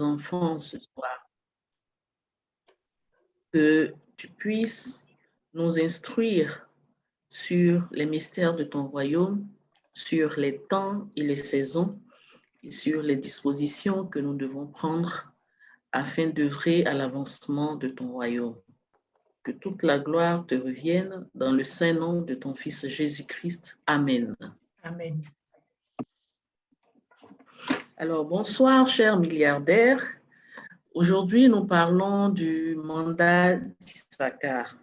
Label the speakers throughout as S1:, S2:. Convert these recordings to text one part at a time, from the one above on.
S1: enfants ce soir, que tu puisses nous instruire sur les mystères de ton royaume, sur les temps et les saisons et sur les dispositions que nous devons prendre afin d'œuvrer à l'avancement de ton royaume. Que toute la gloire te revienne dans le saint nom de ton Fils Jésus-Christ. Amen.
S2: Amen.
S1: Alors, bonsoir, chers milliardaires. Aujourd'hui, nous parlons du mandat d'Issachar.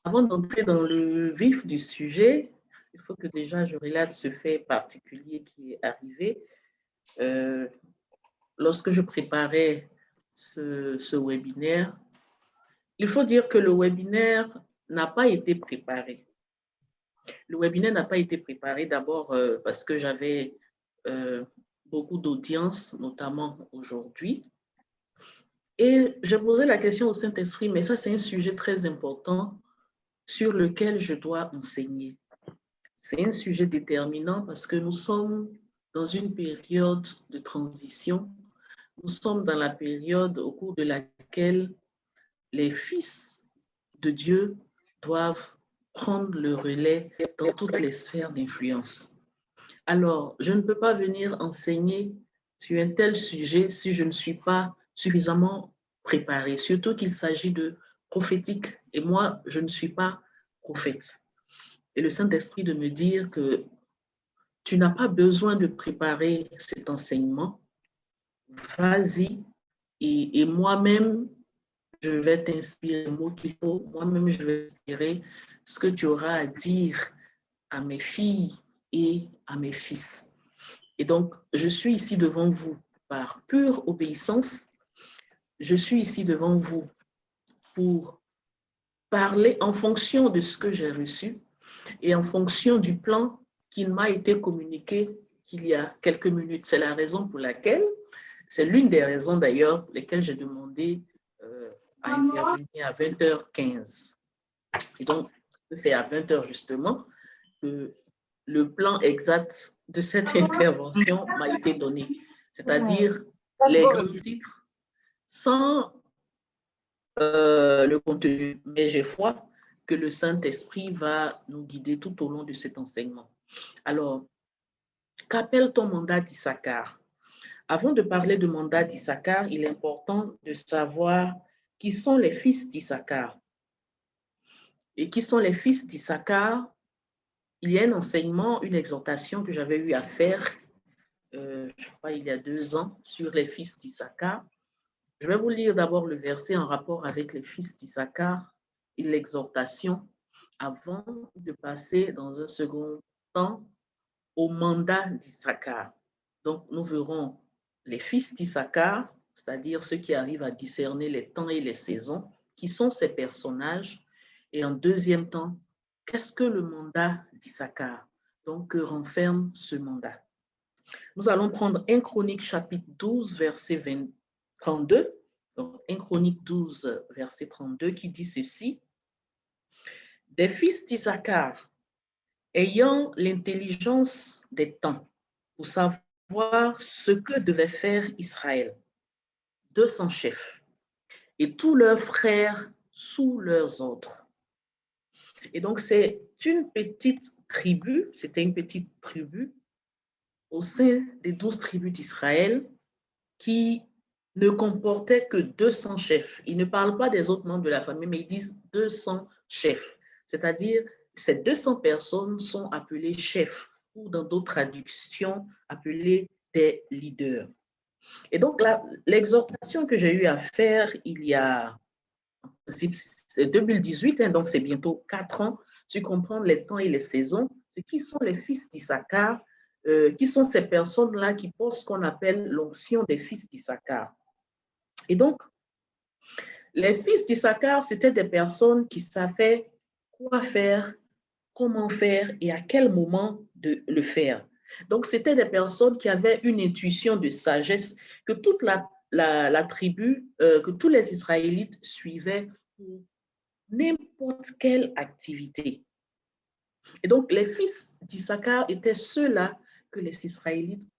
S1: Avant d'entrer dans le vif du sujet, il faut que déjà je relate ce fait particulier qui est arrivé. Lorsque je préparais ce webinaire, il faut dire que le webinaire n'a pas été préparé. Le webinaire n'a pas été préparé d'abord parce que j'avais beaucoup d'audience, notamment aujourd'hui. Et je posais la question au Saint-Esprit, mais ça, c'est un sujet très important sur lequel je dois enseigner. C'est un sujet déterminant parce que nous sommes dans une période de transition. Nous sommes dans la période au cours de laquelle les fils de Dieu doivent prendre le relais dans toutes les sphères d'influence. Alors, je ne peux pas venir enseigner sur un tel sujet si je ne suis pas suffisamment préparée, surtout qu'il s'agit de prophétique. Et moi, je ne suis pas prophète. Et le Saint-Esprit de me dire que tu n'as pas besoin de préparer cet enseignement, vas-y, et moi-même, je vais t'inspirer le mot qu'il faut, moi-même, je vais inspirer ce que tu auras à dire à mes filles et à mes fils. Et donc, je suis ici devant vous par pure obéissance. Je suis ici devant vous pour parler en fonction de ce que j'ai reçu et en fonction du plan qui m'a été communiqué qu'il y a quelques minutes. C'est la raison pour laquelle, c'est l'une des raisons d'ailleurs pour lesquelles j'ai demandé à intervenir à 20h15. Et donc, c'est à 20h justement que le plan exact de cette intervention m'a été donné, c'est-à-dire les grands titres sans le contenu. Mais j'ai foi que le Saint-Esprit va nous guider tout au long de cet enseignement. Alors, qu'appelle ton mandat d'Issachar? Avant de parler de mandat d'Issachar, il est important de savoir qui sont les fils d'Issachar. Et qui sont les fils d'Issachar? Il y a un enseignement, une exhortation que j'avais eu à faire, je crois il y a 2 ans, sur les fils d'Issachar. Je vais vous lire d'abord le verset en rapport avec les fils d'Issachar et l'exhortation avant de passer dans un second temps au mandat d'Issachar. Donc, nous verrons les fils d'Issachar, c'est-à-dire ceux qui arrivent à discerner les temps et les saisons, qui sont ces personnages. Et en deuxième temps, qu'est-ce que le mandat d'Issachar? Donc, que renferme ce mandat? Nous allons prendre 1 Chronique chapitre 12, verset 32. Donc, 1 Chronique 12, verset 32, qui dit ceci. Des fils d'Issachar, ayant l'intelligence des temps, pour savoir ce que devait faire Israël, 200 chefs, et tous leurs frères sous leurs ordres. Et donc, c'est une petite tribu, c'était une petite tribu au sein des 12 tribus d'Israël qui ne comportait que 200 chefs. Ils ne parlent pas des autres membres de la famille, mais ils disent 200 chefs. C'est-à-dire, ces 200 personnes sont appelées chefs ou dans d'autres traductions, appelées des leaders. Et donc, l'exhortation que j'ai eu à faire il y a, en principe, c'est 2018, donc c'est bientôt 4 ans, sur comprendre les temps et les saisons, ce qui sont les fils d'Issachar, qui sont ces personnes-là qui posent ce qu'on appelle l'onction des fils d'Issachar. Et donc, les fils d'Issachar, c'était des personnes qui savaient quoi faire, comment faire et à quel moment de le faire. Donc, c'était des personnes qui avaient une intuition de sagesse que toute la tribu, que tous les Israélites suivaient pour n'importe quelle activité. Et donc, les fils d'Issachar étaient ceux-là que les Israélites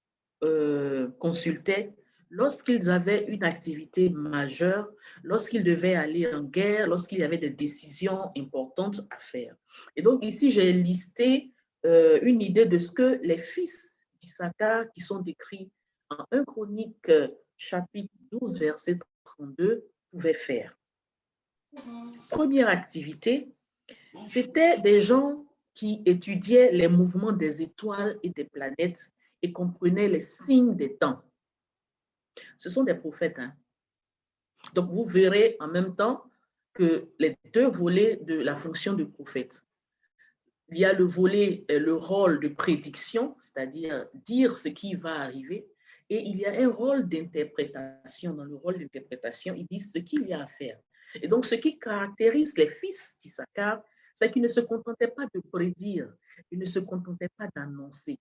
S1: consultaient lorsqu'ils avaient une activité majeure, lorsqu'ils devaient aller en guerre, lorsqu'il y avait des décisions importantes à faire. Et donc ici, j'ai listé une idée de ce que les fils d'Issachar qui sont décrits en 1 Chronique chapitre 12, verset 32, pouvaient faire. Première activité, c'était des gens qui étudiaient les mouvements des étoiles et des planètes et comprenaient les signes des temps. Ce sont des prophètes. Hein? Donc, vous verrez en même temps que les deux volets de la fonction de prophète. Il y a le volet, le rôle de prédiction, c'est-à-dire dire ce qui va arriver, et il y a un rôle d'interprétation. Dans le rôle d'interprétation, ils disent ce qu'il y a à faire. Et donc, ce qui caractérise les fils d'Issachar, c'est qu'ils ne se contentaient pas de prédire, ils ne se contentaient pas d'annoncer.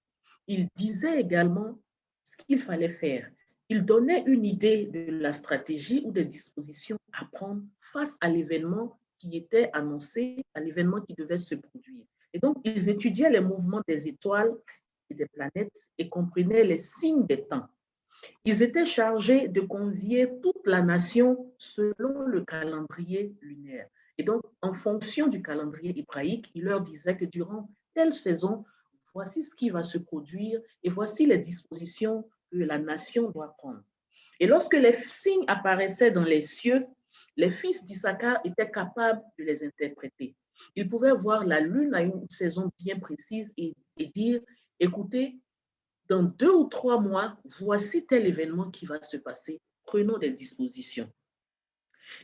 S1: Ils disaient également ce qu'il fallait faire. Ils donnaient une idée de la stratégie ou des dispositions à prendre face à l'événement qui était annoncé, à l'événement qui devait se produire. Et donc, ils étudiaient les mouvements des étoiles et des planètes et comprenaient les signes des temps. Ils étaient chargés de convier toute la nation selon le calendrier lunaire. Et donc, en fonction du calendrier hébraïque, il leur disait que durant telle saison, voici ce qui va se produire et voici les dispositions que la nation doit prendre. Et lorsque les signes apparaissaient dans les cieux, les fils d'Issachar étaient capables de les interpréter. Ils pouvaient voir la lune à une saison bien précise et dire, écoutez, dans 2 ou 3 mois, voici tel événement qui va se passer. Prenons des dispositions.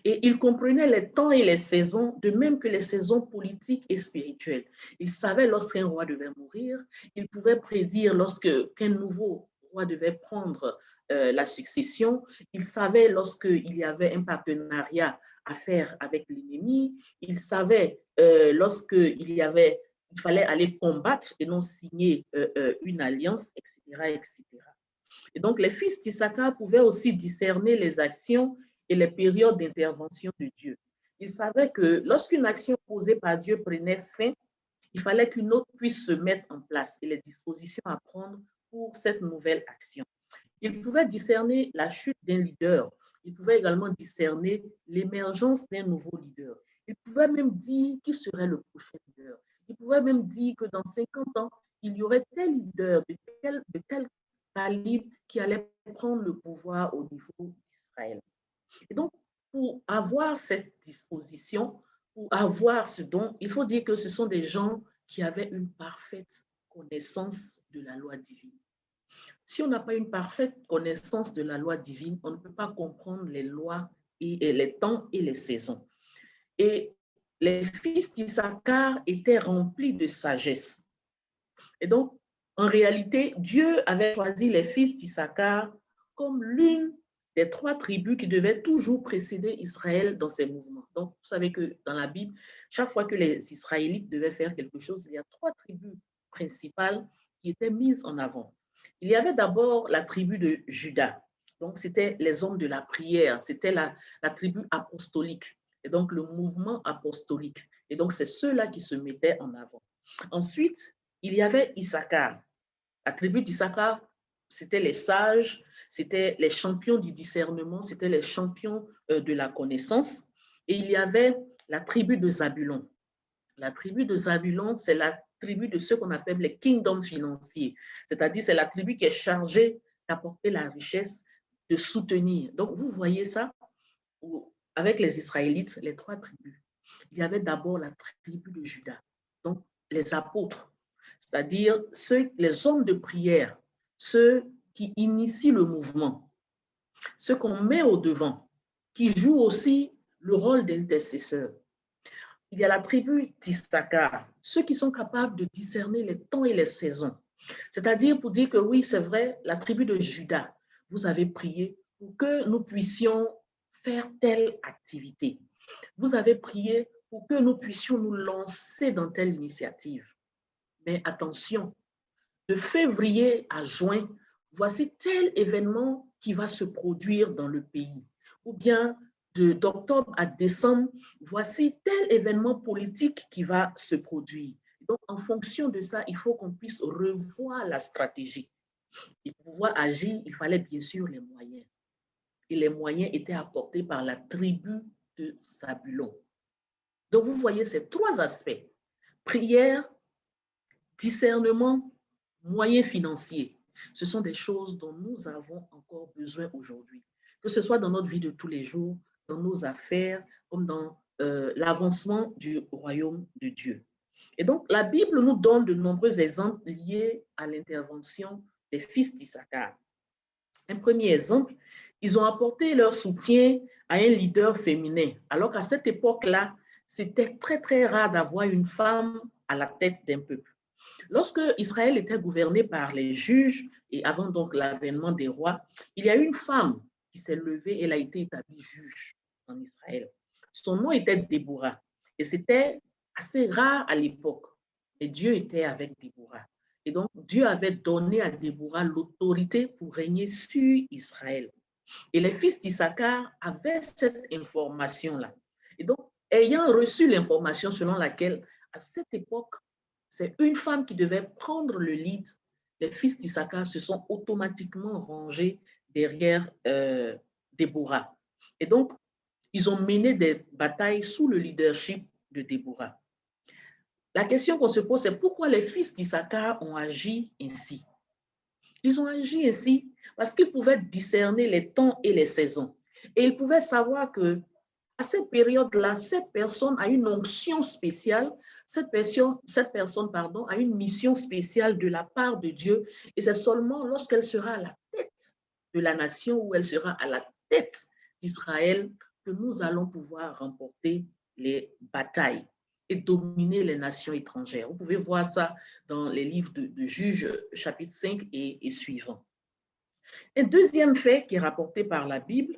S1: Et ils comprenaient les temps et les saisons, de même que les saisons politiques et spirituelles. Ils savaient lorsqu'un roi devait mourir, ils pouvaient prédire lorsqu'un nouveau roi devait prendre la succession, ils savaient lorsqu'il y avait un partenariat à faire avec l'ennemi, ils savaient lorsqu'il fallait aller combattre et non signer une alliance, etc., etc. Et donc, les fils d'Issachar pouvaient aussi discerner les actions et les périodes d'intervention de Dieu. Ils savaient que lorsqu'une action posée par Dieu prenait fin, il fallait qu'une autre puisse se mettre en place et les dispositions à prendre pour cette nouvelle action. Ils pouvaient discerner la chute d'un leader. Ils pouvaient également discerner l'émergence d'un nouveau leader. Ils pouvaient même dire qui serait le prochain leader. Ils pouvaient même dire que dans 50 ans, il y aurait tel leader de tel calibre qui allait prendre le pouvoir au niveau d'Israël. Et donc, pour avoir cette disposition, pour avoir ce don, il faut dire que ce sont des gens qui avaient une parfaite connaissance de la loi divine. Si on n'a pas une parfaite connaissance de la loi divine, on ne peut pas comprendre les lois et les temps et les saisons. Et les fils d'Issachar étaient remplis de sagesse. Et donc, en réalité, Dieu avait choisi les fils d'Issachar comme l'une des 3 tribus qui devaient toujours précéder Israël dans ses mouvements. Donc, vous savez que dans la Bible, chaque fois que les Israélites devaient faire quelque chose, il y a 3 tribus principales qui étaient mises en avant. Il y avait d'abord la tribu de Juda. Donc, c'était les hommes de la prière, c'était la tribu apostolique, et donc le mouvement apostolique. Et donc, c'est ceux-là qui se mettaient en avant. Ensuite, il y avait Issachar. La tribu d'Issachar, c'était les sages, c'était les champions du discernement, c'était les champions de la connaissance. Et il y avait la tribu de Zabulon. La tribu de Zabulon, c'est la tribu de ceux qu'on appelle les kingdoms financiers. C'est-à-dire, c'est la tribu qui est chargée d'apporter la richesse, de soutenir. Donc, vous voyez ça avec les Israélites, les 3 tribus. Il y avait d'abord la tribu de Juda, donc les apôtres, c'est-à-dire les hommes de prière, ceux qui initient le mouvement, ceux qu'on met au devant, qui jouent aussi le rôle d'intercesseur. Il y a la tribu d'Issachar, ceux qui sont capables de discerner les temps et les saisons. C'est-à-dire pour dire que oui, c'est vrai, la tribu de Juda, vous avez prié pour que nous puissions faire telle activité. Vous avez prié pour que nous puissions nous lancer dans telle initiative. Mais attention, de février à juin, voici tel événement qui va se produire dans le pays. Ou bien d'octobre à décembre, voici tel événement politique qui va se produire. Donc, en fonction de ça, il faut qu'on puisse revoir la stratégie. Et pour pouvoir agir, il fallait bien sûr les moyens. Et les moyens étaient apportés par la tribu de Zabulon. Donc, vous voyez ces trois aspects. Prière, discernement, moyens financiers. Ce sont des choses dont nous avons encore besoin aujourd'hui. Que ce soit dans notre vie de tous les jours, dans nos affaires, comme dans l'avancement du royaume de Dieu. Et donc, la Bible nous donne de nombreux exemples liés à l'intervention des fils d'Issachar. Un premier exemple, ils ont apporté leur soutien à un leader féminin, alors qu'à cette époque-là, c'était très, très rare d'avoir une femme à la tête d'un peuple. Lorsque Israël était gouverné par les juges et avant donc l'avènement des rois, il y a une femme qui s'est levée et elle a été établie juge en Israël. Son nom était Déborah et c'était assez rare à l'époque. Et Dieu était avec Déborah. Et donc, Dieu avait donné à Déborah l'autorité pour régner sur Israël. Et les fils d'Issachar avaient cette information-là. Et donc, ayant reçu l'information selon laquelle, à cette époque, c'est une femme qui devait prendre le lead, les fils d'Issachar se sont automatiquement rangés derrière Déborah. Et donc, ils ont mené des batailles sous le leadership de Déborah. La question qu'on se pose, c'est pourquoi les fils d'Issachar ont agi ainsi. Ils ont agi ainsi parce qu'ils pouvaient discerner les temps et les saisons. Et ils pouvaient savoir que à cette période-là, cette personne a une onction spéciale, cette personne a une mission spéciale de la part de Dieu. Et c'est seulement lorsqu'elle sera à la tête de la nation ou elle sera à la tête d'Israël que nous allons pouvoir remporter les batailles et dominer les nations étrangères. Vous pouvez voir ça dans les livres de Juges, chapitre 5 et suivant. Un deuxième fait qui est rapporté par la Bible,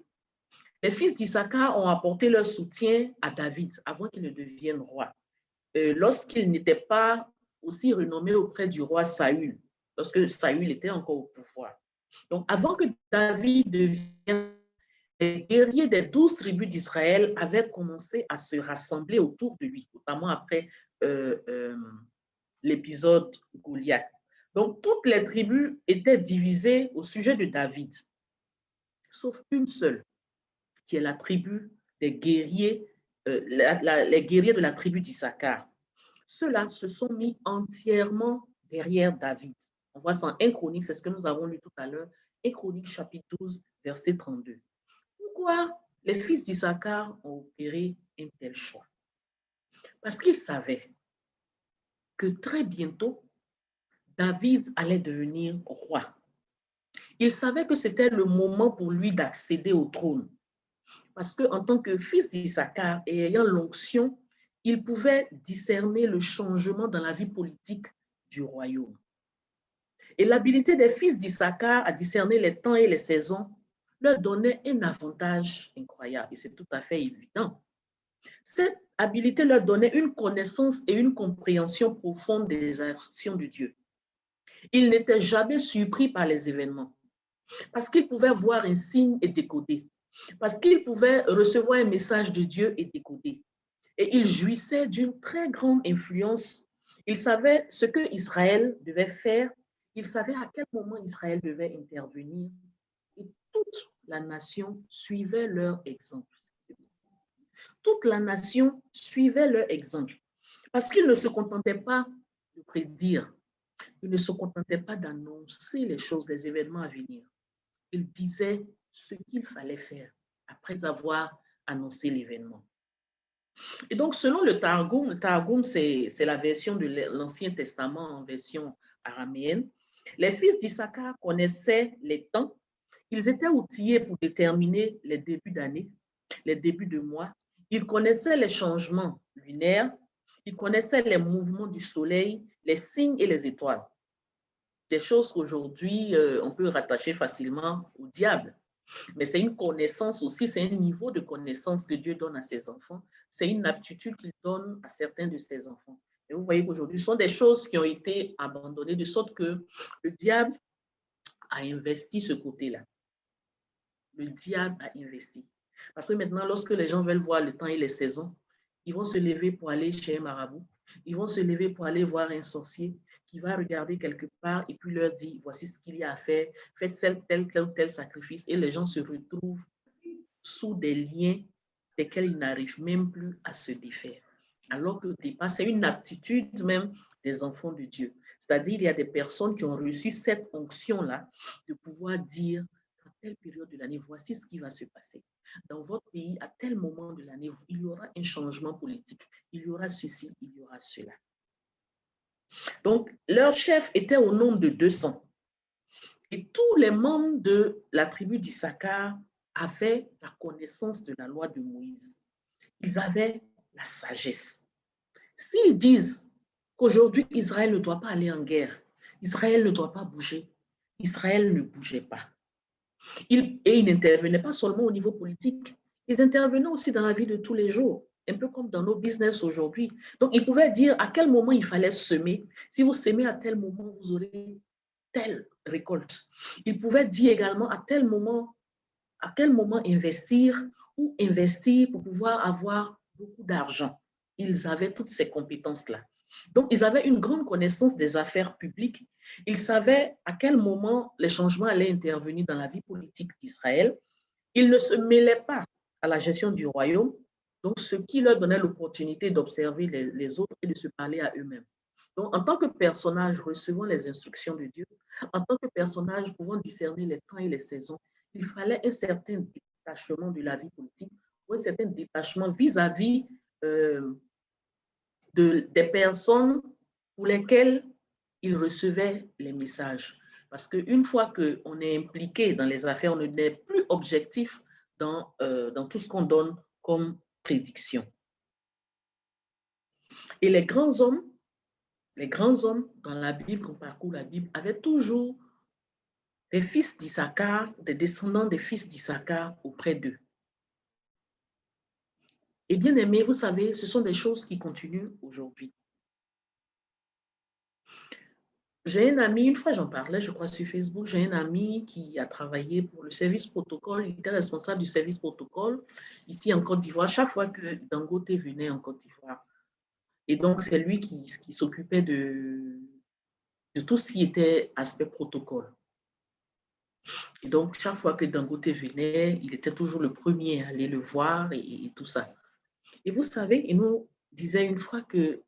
S1: les fils d'Issachar ont apporté leur soutien à David avant qu'il ne devienne roi. Lorsqu'il n'était pas aussi renommé auprès du roi Saül, lorsque Saül était encore au pouvoir. Donc, avant que David devienne, les guerriers des 12 tribus d'Israël avaient commencé à se rassembler autour de lui, notamment après l'épisode Goliath. Donc, toutes les tribus étaient divisées au sujet de David, sauf une seule, qui est la tribu des guerriers, les guerriers de la tribu d'Issachar. Ceux-là se sont mis entièrement derrière David. On voit ça en 1 Chronique, c'est ce que nous avons lu tout à l'heure, 1 Chronique chapitre 12, verset 32. Pourquoi les fils d'Issachar ont opéré un tel choix? Parce qu'ils savaient que très bientôt, David allait devenir roi. Ils savaient que c'était le moment pour lui d'accéder au trône. Parce qu'en tant que fils d'Issachar et ayant l'onction, il pouvait discerner le changement dans la vie politique du royaume. Et l'habilité des fils d'Issachar à discerner les temps et les saisons leur donnait un avantage incroyable, et c'est tout à fait évident. Cette habilité leur donnait une connaissance et une compréhension profonde des actions de Dieu. Ils n'étaient jamais surpris par les événements, parce qu'ils pouvaient voir un signe et décoder, parce qu'ils pouvaient recevoir un message de Dieu et décoder. Et ils jouissaient d'une très grande influence. Ils savaient ce que Israël devait faire, ils savaient à quel moment Israël devait intervenir. Et toute la nation suivait leur exemple. Toute la nation suivait leur exemple. Parce qu'ils ne se contentaient pas de prédire, ils ne se contentaient pas d'annoncer les choses, les événements à venir. Ils disaient ce qu'il fallait faire après avoir annoncé l'événement. Et donc, selon le Targum, c'est la version de l'Ancien Testament en version araméenne, les fils d'Issachar connaissaient les temps, ils étaient outillés pour déterminer les débuts d'année, les débuts de mois, ils connaissaient les changements lunaires, ils connaissaient les mouvements du soleil, les signes et les étoiles. Des choses qu'aujourd'hui, on peut rattacher facilement au diable. Mais c'est une connaissance aussi, c'est un niveau de connaissance que Dieu donne à ses enfants. C'est une aptitude qu'il donne à certains de ses enfants. Et vous voyez qu'aujourd'hui, ce sont des choses qui ont été abandonnées, de sorte que le diable a investi ce côté-là. Le diable a investi. Parce que maintenant, lorsque les gens veulent voir le temps et les saisons, ils vont se lever pour aller chez un marabout. Ils vont se lever pour aller voir un sorcier qui va regarder quelque part et puis leur dire, voici ce qu'il y a à faire, faites tel sacrifice. Et les gens se retrouvent sous des liens desquels ils n'arrivent même plus à se défaire. Alors que c'est une aptitude même des enfants de Dieu. C'est-à-dire, il y a des personnes qui ont reçu cette onction-là de pouvoir dire, à telle période de l'année, voici ce qui va se passer. Dans votre pays, à tel moment de l'année, il y aura un changement politique. Il y aura ceci, il y aura cela. Donc, leur chef était au nombre de 200. Et tous les membres de la tribu d'Issachar avaient la connaissance de la loi de Moïse. Ils avaient la sagesse. S'ils disent qu'aujourd'hui, Israël ne doit pas aller en guerre, Israël ne doit pas bouger, Israël ne bougeait pas. Et ils n'intervenaient pas seulement au niveau politique, ils intervenaient aussi dans la vie de tous les jours, un peu comme dans nos business aujourd'hui. Donc, ils pouvaient dire à quel moment il fallait semer. Si vous semez à tel moment, vous aurez telle récolte. Ils pouvaient dire également à quel moment investir ou investir pour pouvoir avoir beaucoup d'argent. Ils avaient toutes ces compétences-là. Donc, ils avaient une grande connaissance des affaires publiques. Ils savaient à quel moment les changements allaient intervenir dans la vie politique d'Israël. Ils ne se mêlaient pas à la gestion du royaume, donc ce qui leur donnait l'opportunité d'observer les autres et de se parler à eux-mêmes. Donc, en tant que personnage recevant les instructions de Dieu, en tant que personnage pouvant discerner les temps et les saisons, il fallait un certain détachement de la vie politique ou un certain détachement vis-à-vis des personnes pour lesquelles il recevait les messages. Parce qu'une fois qu'on est impliqué dans les affaires, on n'est plus objectif dans tout ce qu'on donne comme prédiction. Et les grands hommes dans la Bible, qu'on parcourt la Bible, avaient toujours des fils d'Issachar, des descendants des fils d'Issachar auprès d'eux. Et bien aimé, vous savez, ce sont des choses qui continuent aujourd'hui. J'ai un ami, une fois j'en parlais, je crois, sur Facebook, j'ai un ami qui a travaillé pour le service protocole, il était responsable du service protocole ici en Côte d'Ivoire, chaque fois que Dangote venait en Côte d'Ivoire. Et donc, c'est lui qui s'occupait de tout ce qui était aspect protocole. Et donc, chaque fois que Dangote venait, il était toujours le premier à aller le voir et tout ça. Et vous savez, il nous disait une fois que,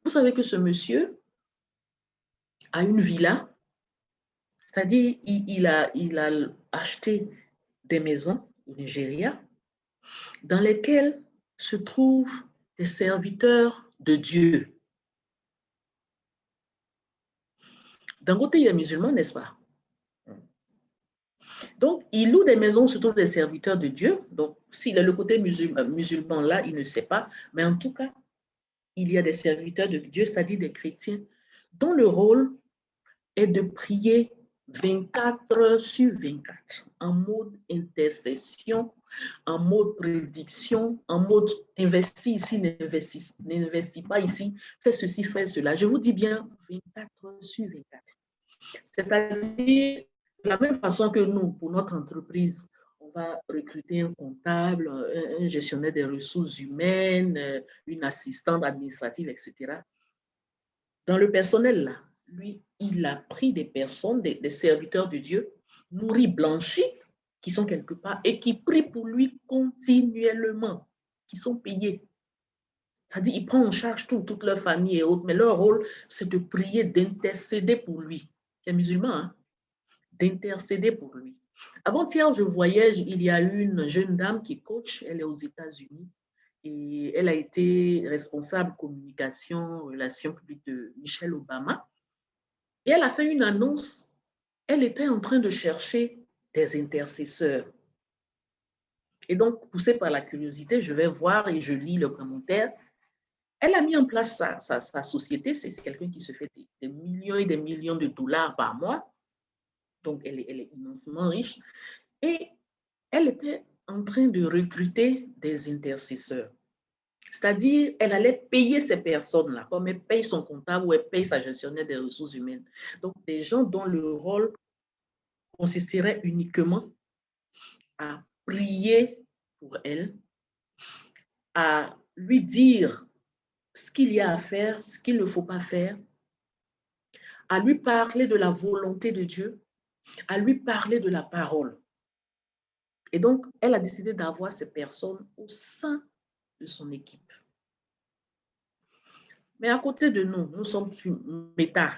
S1: vous savez que ce monsieur a une villa, c'est-à-dire il a acheté des maisons au Nigeria dans lesquelles se trouvent des serviteurs de Dieu. Dangote, il est musulman, n'est-ce pas? Donc, il loue des maisons où se trouvent des serviteurs de Dieu. Donc, s'il est le côté musulman là, il ne sait pas. Mais en tout cas, il y a des serviteurs de Dieu, c'est-à-dire des chrétiens, dont le rôle est de prier 24 heures sur 24, en mode intercession, en mode prédiction, en mode investis ici, n'investis pas ici, fais ceci, fais cela. Je vous dis bien 24 heures sur 24. C'est-à-dire, de la même façon que nous, pour notre entreprise, on va recruter un comptable, un gestionnaire des ressources humaines, une assistante administrative, etc. Dans le personnel, là, lui, il a pris des personnes, des serviteurs de Dieu, nourris, blanchis, qui sont quelque part et qui prient pour lui continuellement, qui sont payés. C'est-à-dire, il prend en charge toute leur famille et autres, mais leur rôle, c'est de prier, d'intercéder pour lui. C'est musulman, hein? D'intercéder pour lui. Avant-hier, je voyais, il y a une jeune dame qui est coach, elle est aux États-Unis et elle a été responsable communication, relations publiques de Michelle Obama. Et elle a fait une annonce, elle était en train de chercher des intercesseurs. Et donc, poussée par la curiosité, je vais voir et je lis le commentaire. Elle a mis en place sa société, c'est quelqu'un qui se fait des millions et des millions de dollars par mois. Donc, elle est immensement riche. Et elle était en train de recruter des intercesseurs. C'est-à-dire, elle allait payer ces personnes-là, comme elle paye son comptable ou elle paye sa gestionnaire des ressources humaines. Donc, des gens dont le rôle consisterait uniquement à prier pour elle, à lui dire ce qu'il y a à faire, ce qu'il ne faut pas faire, à lui parler de la volonté de Dieu, à lui parler de la parole. Et donc, elle a décidé d'avoir ces personnes au sein de son équipe. Mais à côté de nous, nous sommes sur Meta.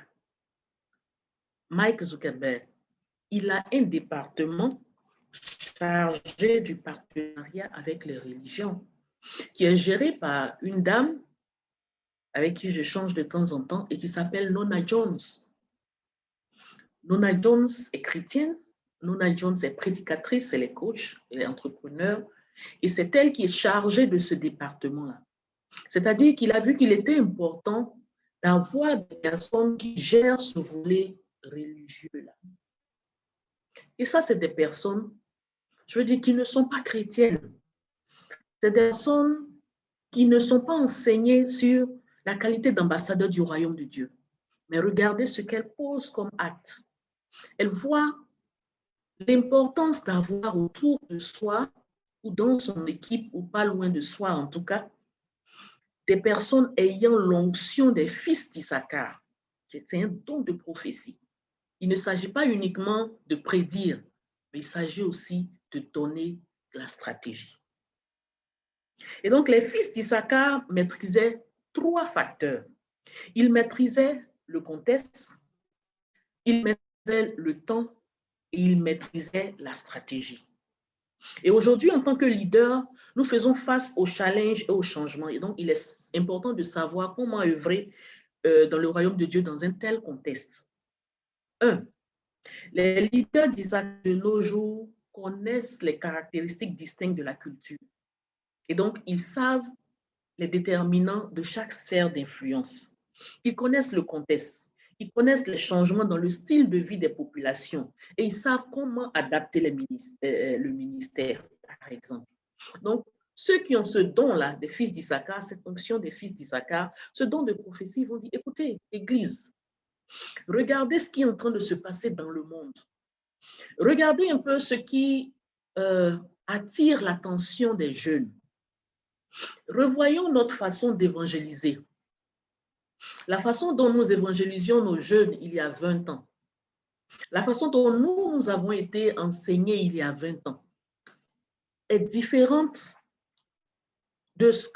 S1: Mike Zuckerberg, il a un département chargé du partenariat avec les religions, qui est géré par une dame avec qui je change de temps en temps et qui s'appelle Nona Jones. Nona Jones est chrétienne, Nona Jones est prédicatrice, elle est coach, elle est entrepreneur, et c'est elle qui est chargée de ce département-là. C'est-à-dire qu'il a vu qu'il était important d'avoir des personnes qui gèrent ce volet religieux-là. Et ça, c'est des personnes, je veux dire, qui ne sont pas chrétiennes. C'est des personnes qui ne sont pas enseignées sur la qualité d'ambassadeur du royaume de Dieu. Mais regardez ce qu'elle pose comme acte. Elle voit l'importance d'avoir autour de soi ou dans son équipe ou pas loin de soi en tout cas, des personnes ayant l'onction des fils d'Issachar. C'est un don de prophétie. Il ne s'agit pas uniquement de prédire, mais il s'agit aussi de donner la stratégie. Et donc, les fils d'Issachar maîtrisaient 3 facteurs. Ils maîtrisaient le contexte, ils maîtrisaient le temps et ils maîtrisaient la stratégie. Et aujourd'hui, en tant que leader, nous faisons face aux challenges et aux changements. Et donc, il est important de savoir comment œuvrer dans le royaume de Dieu dans un tel contexte. 1. Les leaders d'Isaac de nos jours connaissent les caractéristiques distinctes de la culture. Et donc, ils savent les déterminants de chaque sphère d'influence. Ils connaissent le contexte, ils connaissent les changements dans le style de vie des populations et ils savent comment adapter le ministère, par exemple. Donc, ceux qui ont ce don-là des fils d'Issachar, cette onction des fils d'Issachar, ce don de prophétie, ils vont dire, écoutez, Église, regardez ce qui est en train de se passer dans le monde. Regardez un peu ce qui attire l'attention des jeunes. Revoyons notre façon d'évangéliser. La façon dont nous évangélisions nos jeunes il y a 20 ans. La façon dont nous avons été enseignés il y a 20 ans est différente de ce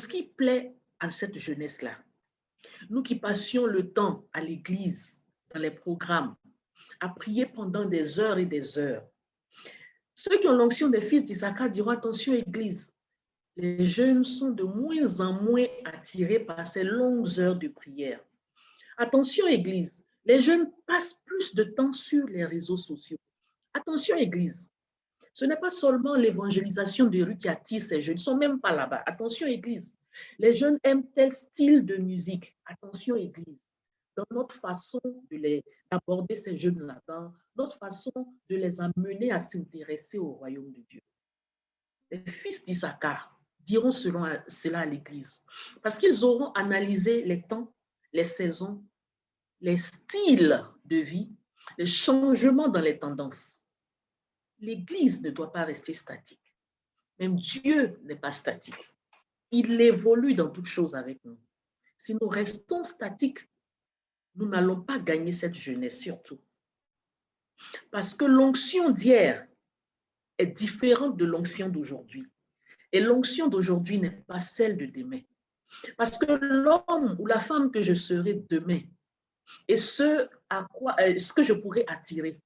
S1: qui plaît à cette jeunesse-là. Nous qui passions le temps à l'église, dans les programmes, à prier pendant des heures et des heures. Ceux qui ont l'onction des fils d'Issachar diront attention église, les jeunes sont de moins en moins attirés par ces longues heures de prière. Attention église, les jeunes passent plus de temps sur les réseaux sociaux. Attention église, ce n'est pas seulement l'évangélisation de rue qui attire ces jeunes, ils ne sont même pas là-bas. Attention église, les jeunes aiment tel style de musique. Attention église, dans notre façon d'aborder ces jeunes-là, dans notre façon de les amener à s'intéresser au royaume de Dieu. Les fils d'Issachar diront cela à l'église parce qu'ils auront analysé les temps, les saisons, les styles de vie, les changements dans les tendances. L'Église ne doit pas rester statique. Même Dieu n'est pas statique. Il évolue dans toutes choses avec nous. Si nous restons statiques, nous n'allons pas gagner cette jeunesse surtout. Parce que l'onction d'hier est différente de l'onction d'aujourd'hui. Et l'onction d'aujourd'hui n'est pas celle de demain. Parce que l'homme ou la femme que je serai demain et ce que je pourrais attirer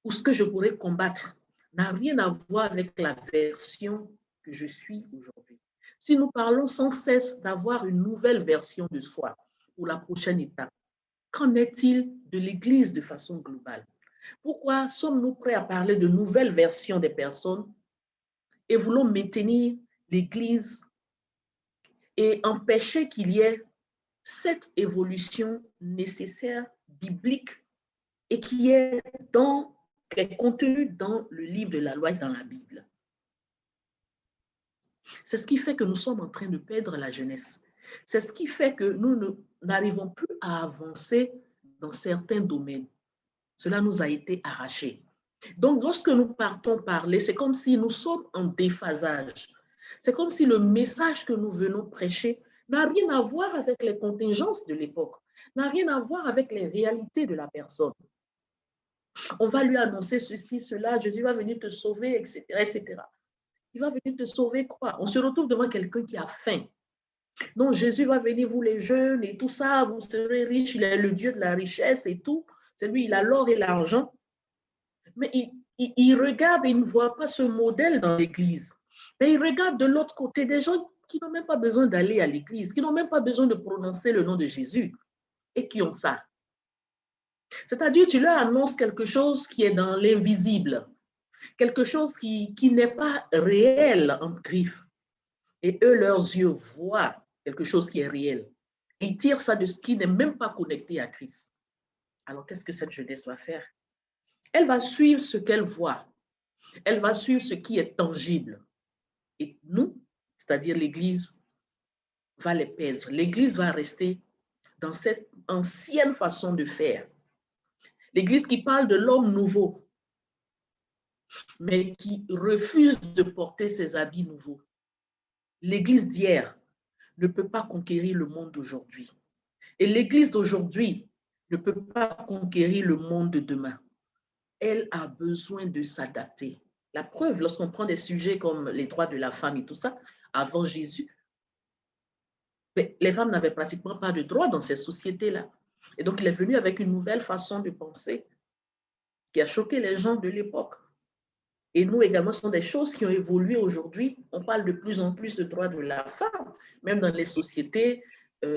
S1: ou ce que je pourrais combattre n'a rien à voir avec la version que je suis aujourd'hui. Si nous parlons sans cesse d'avoir une nouvelle version de soi pour la prochaine étape, qu'en est-il de l'Église de façon globale? Pourquoi sommes-nous prêts à parler de nouvelles versions des personnes et voulons maintenir l'Église et empêcher qu'il y ait cette évolution nécessaire, biblique, et qui est contenue dans le livre de la loi et dans la Bible? C'est ce qui fait que nous sommes en train de perdre la jeunesse. C'est ce qui fait que nous n'arrivons plus à avancer dans certains domaines. Cela nous a été arraché. Donc, lorsque nous partons parler, c'est comme si nous sommes en déphasage. C'est comme si le message que nous venons prêcher n'a rien à voir avec les contingences de l'époque, n'a rien à voir avec les réalités de la personne. On va lui annoncer ceci, cela, Jésus va venir te sauver, etc., etc. Il va venir te sauver quoi? On se retrouve devant quelqu'un qui a faim. Donc Jésus va venir, vous les jeunes et tout ça, vous serez riches, il est le Dieu de la richesse et tout. C'est lui, il a l'or et l'argent. Mais il regarde et il ne voit pas ce modèle dans l'Église. Mais il regarde de l'autre côté des gens qui n'ont même pas besoin d'aller à l'Église, qui n'ont même pas besoin de prononcer le nom de Jésus et qui ont ça. C'est-à-dire, tu leur annonces quelque chose qui est dans l'invisible, quelque chose qui n'est pas réel en griffe. Et eux, leurs yeux voient quelque chose qui est réel. Et ils tirent ça de ce qui n'est même pas connecté à Christ. Alors, qu'est-ce que cette jeunesse va faire? Elle va suivre ce qu'elle voit. Elle va suivre ce qui est tangible. Et nous, c'est-à-dire l'Église, va les perdre. L'Église va rester dans cette ancienne façon de faire. L'Église qui parle de l'homme nouveau, mais qui refuse de porter ses habits nouveaux. L'Église d'hier ne peut pas conquérir le monde d'aujourd'hui. Et l'Église d'aujourd'hui ne peut pas conquérir le monde de demain. Elle a besoin de s'adapter. La preuve, lorsqu'on prend des sujets comme les droits de la femme et tout ça, avant Jésus, les femmes n'avaient pratiquement pas de droits dans ces sociétés-là. Et donc, il est venu avec une nouvelle façon de penser qui a choqué les gens de l'époque. Et nous également, ce sont des choses qui ont évolué aujourd'hui. On parle de plus en plus de droits de la femme, même dans les sociétés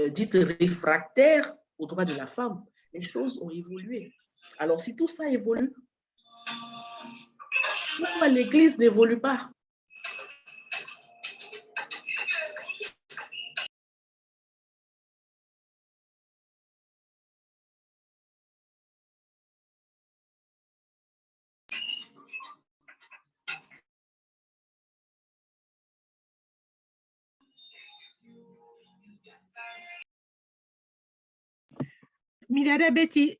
S1: dites réfractaires aux droits de la femme. Les choses ont évolué. Alors, si tout ça évolue, pourquoi l'Église n'évolue pas?
S2: Milliardaire Betty,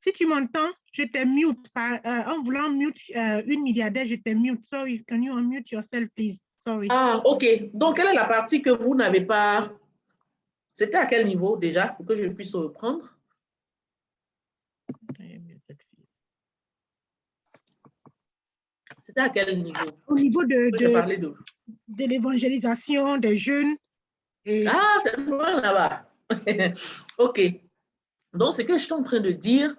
S2: si tu m'entends, je te mute. En voulant mute une milliardaire, je te mute. Sorry, can you unmute yourself, please? Sorry.
S1: Ah, OK. Donc, quelle est la partie que vous n'avez pas... C'était à quel niveau déjà, pour que je puisse reprendre? C'était à quel niveau?
S2: Au niveau
S1: de
S2: l'évangélisation des jeunes. Et...
S1: Ah, c'est loin là-bas. OK. Donc, ce que je suis en train de dire,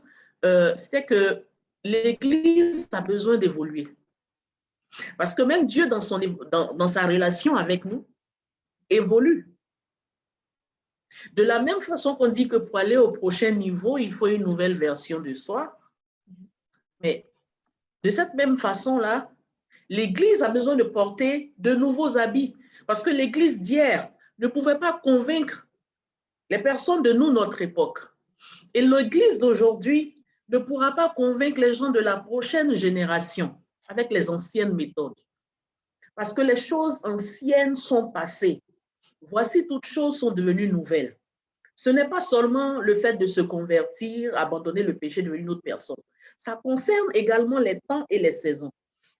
S1: c'était que l'Église a besoin d'évoluer. Parce que même Dieu, dans sa relation avec nous, évolue. De la même façon qu'on dit que pour aller au prochain niveau, il faut une nouvelle version de soi. Mais de cette même façon-là, l'Église a besoin de porter de nouveaux habits. Parce que l'Église d'hier ne pouvait pas convaincre les personnes de nous, notre époque. Et l'Église d'aujourd'hui ne pourra pas convaincre les gens de la prochaine génération avec les anciennes méthodes. Parce que les choses anciennes sont passées. Voici, toutes choses sont devenues nouvelles. Ce n'est pas seulement le fait de se convertir, abandonner le péché, devenir une autre personne. Ça concerne également les temps et les saisons.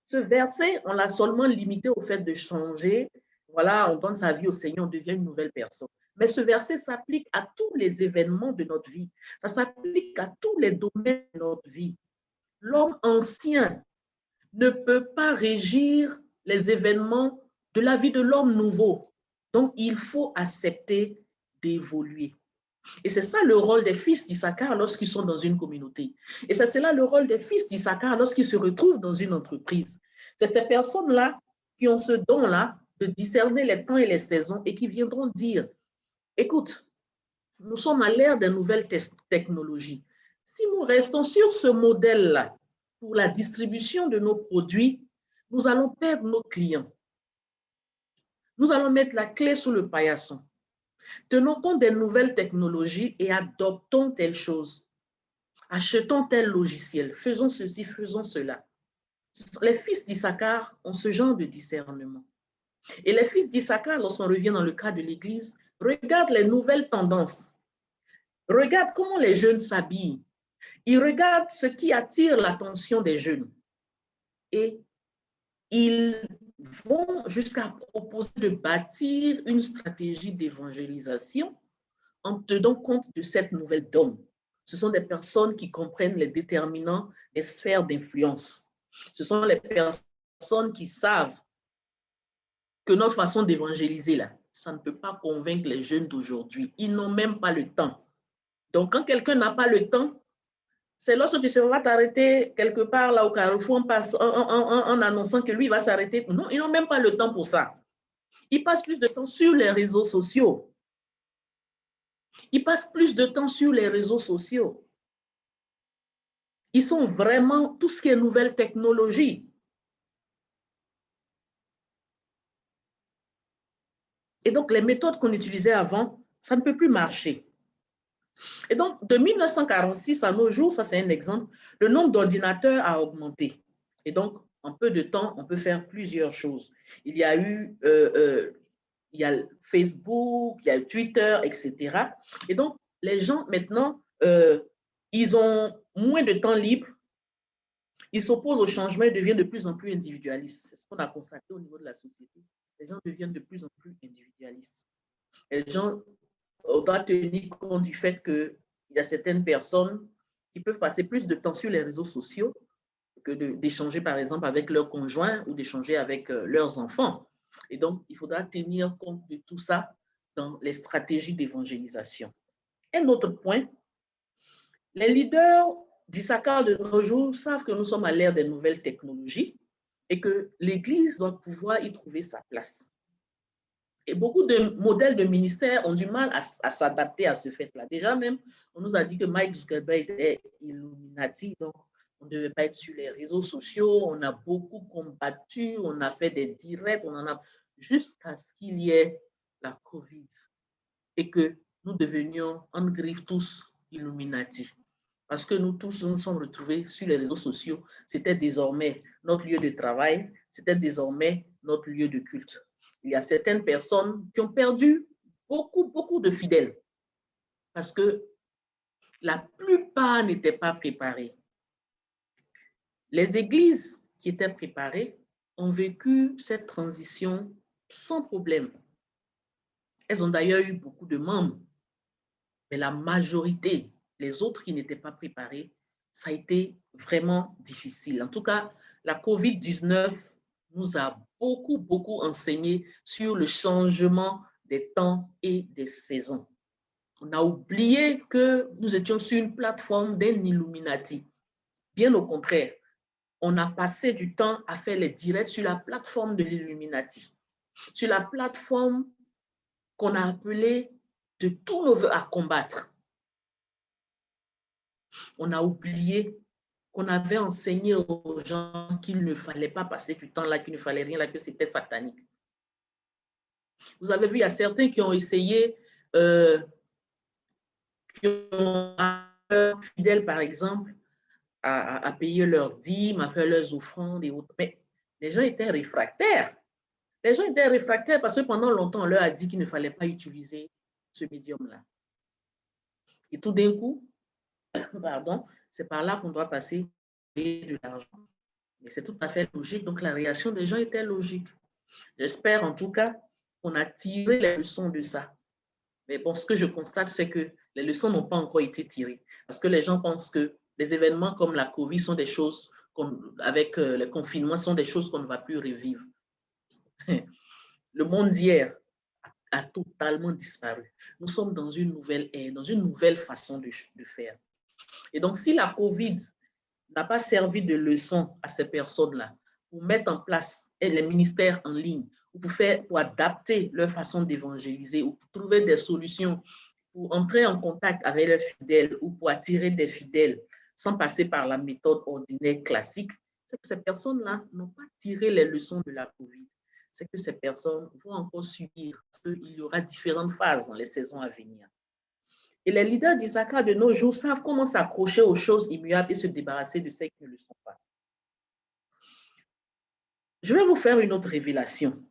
S1: Ce verset, on l'a seulement limité au fait de changer. Voilà, on donne sa vie au Seigneur, on devient une nouvelle personne. Mais ce verset s'applique à tous les événements de notre vie. Ça s'applique à tous les domaines de notre vie. L'homme ancien ne peut pas régir les événements de la vie de l'homme nouveau. Donc, il faut accepter d'évoluer. Et c'est ça le rôle des fils d'Issachar lorsqu'ils sont dans une communauté. Et c'est là le rôle des fils d'Issachar lorsqu'ils se retrouvent dans une entreprise. C'est ces personnes-là qui ont ce don-là de discerner les temps et les saisons et qui viendront dire, écoute, nous sommes à l'ère des nouvelles technologies. Si nous restons sur ce modèle-là pour la distribution de nos produits, nous allons perdre nos clients. Nous allons mettre la clé sous le paillasson. Tenons compte des nouvelles technologies et adoptons telle chose. Achetons tel logiciel. Faisons ceci, faisons cela. Les fils d'Issachar ont ce genre de discernement. Et les fils d'Issachar, lorsqu'on revient dans le cas de l'Église, regardent les nouvelles tendances. Regardent comment les jeunes s'habillent. Ils regardent ce qui attire l'attention des jeunes. Et ils vont jusqu'à proposer de bâtir une stratégie d'évangélisation en tenant compte de cette nouvelle donne. Ce sont des personnes qui comprennent les déterminants des sphères d'influence. Ce sont les personnes qui savent que notre façon d'évangéliser, là, ça ne peut pas convaincre les jeunes d'aujourd'hui. Ils n'ont même pas le temps. Donc, quand quelqu'un n'a pas le temps, c'est lorsque tu vas t'arrêter quelque part là au carrefour en annonçant que lui va s'arrêter. Non, ils n'ont même pas le temps pour ça. Ils passent plus de temps sur les réseaux sociaux. Ils passent plus de temps sur les réseaux sociaux. Ils sont vraiment tout ce qui est nouvelle technologie. Et donc, les méthodes qu'on utilisait avant, ça ne peut plus marcher. Et donc, de 1946 à nos jours, ça c'est un exemple, le nombre d'ordinateurs a augmenté. Et donc, en peu de temps, on peut faire plusieurs choses. Il y a eu, il y a Facebook, il y a Twitter, etc. Et donc, les gens maintenant, ils ont moins de temps libre. Ils s'opposent au changement et deviennent de plus en plus individualistes. C'est ce qu'on a constaté au niveau de la société. Les gens deviennent de plus en plus individualistes. Les gens doivent tenir compte du fait qu'il y a certaines personnes qui peuvent passer plus de temps sur les réseaux sociaux que d'échanger, par exemple, avec leurs conjoints ou d'échanger avec leurs enfants. Et donc, il faudra tenir compte de tout ça dans les stratégies d'évangélisation. Un autre point, les leaders d'Issachar de nos jours savent que nous sommes à l'ère des nouvelles technologies et que l'Église doit pouvoir y trouver sa place. Et beaucoup de modèles de ministères ont du mal à s'adapter à ce fait-là. Déjà même, on nous a dit que Mike Zuckerberg était Illuminati, donc on ne devait pas être sur les réseaux sociaux. On a beaucoup combattu, on a fait des directs, on en a jusqu'à ce qu'il y ait la COVID et que nous devenions en griffe tous Illuminati. Parce que nous tous nous sommes retrouvés sur les réseaux sociaux. C'était désormais notre lieu de travail, c'était désormais notre lieu de culte. Il y a certaines personnes qui ont perdu beaucoup de fidèles parce que la plupart n'étaient pas préparés. Les églises qui étaient préparées ont vécu cette transition sans problème. Elles ont d'ailleurs eu beaucoup de membres, mais la majorité, les autres qui n'étaient pas préparés, ça a été vraiment difficile. En tout cas, la COVID-19 nous a beaucoup enseigné sur le changement des temps et des saisons. On a oublié que nous étions sur une plateforme d'un Illuminati. Bien au contraire, on a passé du temps à faire les directs sur la plateforme de l'Illuminati, sur la plateforme qu'on a appelée de tous nos voeux à combattre. On a oublié qu'on avait enseigné aux gens qu'il ne fallait pas passer du temps là, qu'il ne fallait rien là, que c'était satanique. Vous avez vu, il y a certains qui ont essayé, qui ont fidèles par exemple, à payer leurs dîmes, à faire leurs offrandes et autres. Mais les gens étaient réfractaires. Les gens étaient réfractaires parce que pendant longtemps, on leur a dit qu'il ne fallait pas utiliser ce médium-là. Et tout d'un coup, pardon, c'est par là qu'on doit passer de l'argent. Mais c'est tout à fait logique. Donc, la réaction des gens était logique. J'espère en tout cas qu'on a tiré les leçons de ça. Mais bon, ce que je constate, c'est que les leçons n'ont pas encore été tirées. Parce que les gens pensent que les événements comme la COVID sont des choses, avec le confinement, sont des choses qu'on ne va plus revivre. Le monde d'hier a totalement disparu. Nous sommes dans une nouvelle ère, dans une nouvelle façon de faire. Et donc, si la COVID n'a pas servi de leçon à ces personnes-là pour mettre en place les ministères en ligne, ou pour adapter leur façon d'évangéliser, ou pour trouver des solutions pour entrer en contact avec leurs fidèles ou pour attirer des fidèles sans passer par la méthode ordinaire classique, c'est que ces personnes-là n'ont pas tiré les leçons de la COVID. C'est que ces personnes vont encore subir parce qu'il y aura différentes phases dans les saisons à venir. Et les leaders d'Issachar de nos jours savent comment s'accrocher aux choses immuables et se débarrasser de celles qui ne le sont pas. Je vais vous faire une autre révélation.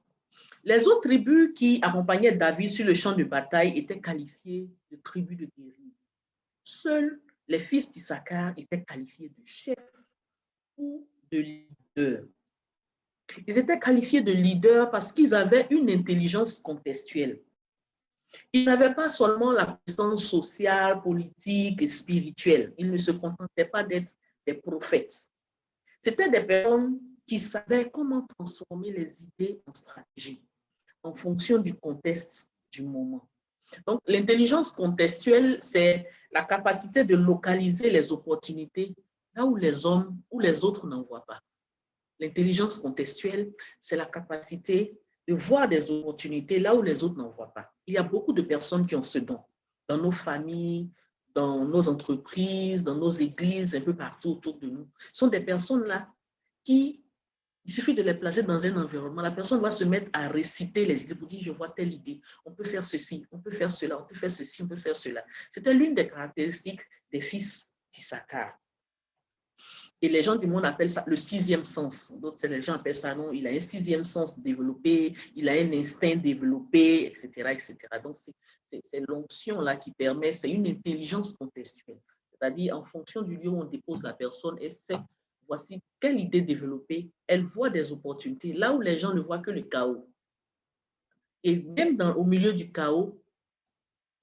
S1: Les autres tribus qui accompagnaient David sur le champ de bataille étaient qualifiées de tribus de guerriers. Seuls les fils d'Issachar étaient qualifiés de chefs ou de leaders. Ils étaient qualifiés de leaders parce qu'ils avaient une intelligence contextuelle. Ils n'avaient pas seulement la puissance sociale, politique et spirituelle. Ils ne se contentaient pas d'être des prophètes. C'était des personnes qui savaient comment transformer les idées en stratégie en fonction du contexte du moment. Donc, l'intelligence contextuelle, c'est la capacité de localiser les opportunités là où les hommes ou les autres n'en voient pas. L'intelligence contextuelle, c'est la capacité de voir des opportunités là où les autres n'en voient pas. Il y a beaucoup de personnes qui ont ce don dans nos familles, dans nos entreprises, dans nos églises, un peu partout autour de nous. Ce sont des personnes-là qui, il suffit de les placer dans un environnement, la personne va se mettre à réciter les idées pour dire, je vois telle idée, on peut faire ceci, on peut faire cela, on peut faire ceci, on peut faire cela. C'était l'une des caractéristiques des fils d'Issachar. Et les gens du monde appellent ça le sixième sens. D'autres, les gens appellent ça, non, il a un sixième sens développé, il a un instinct développé, etc., etc. Donc, c'est l'onction-là qui permet, c'est une intelligence contextuelle. C'est-à-dire, en fonction du lieu où on dépose la personne, elle sait, voici quelle idée développer, elle voit des opportunités, là où les gens ne voient que le chaos. Et même au milieu du chaos,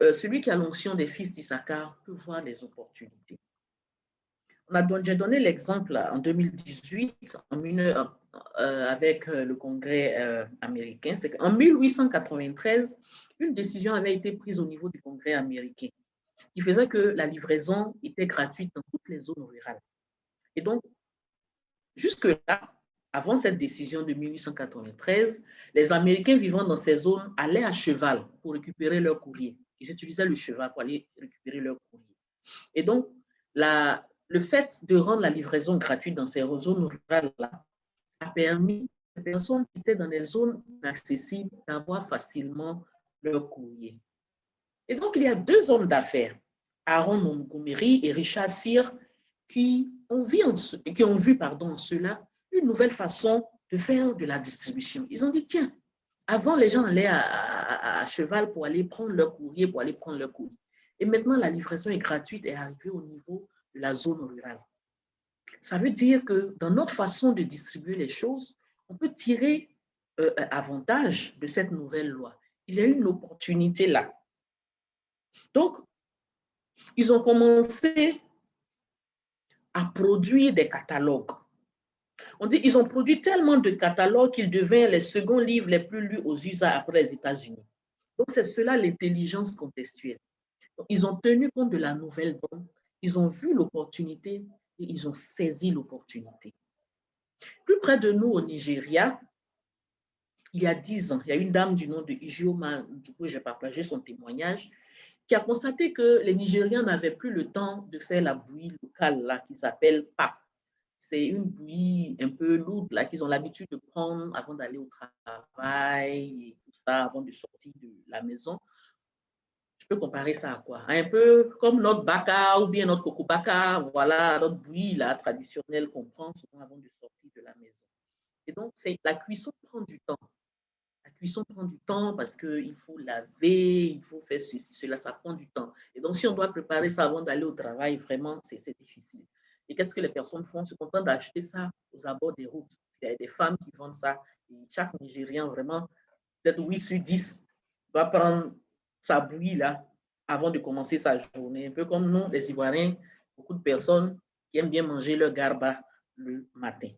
S1: celui qui a l'onction des fils d'Issachar peut voir des opportunités. J'ai donné l'exemple en 2018 avec le Congrès américain. C'est qu'en 1893, une décision avait été prise au niveau du Congrès américain qui faisait que la livraison était gratuite dans toutes les zones rurales. Et donc, jusque-là, avant cette décision de 1893, les Américains vivant dans ces zones allaient à cheval pour récupérer leur courrier. Ils utilisaient le cheval pour aller récupérer leur courrier. Et donc, le fait de rendre la livraison gratuite dans ces zones rurales-là a permis aux personnes qui étaient dans des zones inaccessibles d'avoir facilement leur courrier. Et donc, il y a deux hommes d'affaires, Aaron Montgomery et Richard Cyr, qui ont vu en cela une nouvelle façon de faire de la distribution. Ils ont dit, tiens, avant, les gens allaient à cheval pour aller prendre leur courrier, Et maintenant, la livraison est gratuite et est arrivée au niveau de la zone rurale. Ça veut dire que dans notre façon de distribuer les choses, on peut tirer avantage de cette nouvelle loi. Il y a une opportunité là. Donc, ils ont commencé à produire des catalogues. On dit qu'ils ont produit tellement de catalogues qu'ils deviennent les seconds livres les plus lus aux USA après les États-Unis. Donc, c'est cela l'intelligence contextuelle. Donc, ils ont tenu compte de la nouvelle donne, ils ont vu l'opportunité et ils ont saisi l'opportunité. Plus près de nous au Nigeria, il y a 10 ans, il y a une dame du nom de Ijeoma, du coup j'ai partagé son témoignage, qui a constaté que les Nigérians n'avaient plus le temps de faire la bouillie locale là, qui s'appelle PAP. C'est une bouillie un peu lourde là, qu'ils ont l'habitude de prendre avant d'aller au travail et tout ça, avant de sortir de la maison. Je peux comparer ça à quoi? Un peu comme notre baka ou bien notre kokobaka, voilà, notre bouillie là, traditionnelle qu'on prend souvent avant de sortir de la maison. Et donc, la cuisson prend du temps. La cuisson prend du temps parce qu'il faut laver, il faut faire ceci, cela, ça prend du temps. Et donc, si on doit préparer ça avant d'aller au travail, vraiment, c'est difficile. Et qu'est-ce que les personnes font? Ils se contentent d'acheter ça aux abords des routes. Il y a des femmes qui vendent ça. Et chaque Nigérien, vraiment, peut-être 8 sur 10, doit prendre sa bouillie là avant de commencer sa journée. Un peu comme nous, les Ivoiriens, beaucoup de personnes qui aiment bien manger leur garba le matin.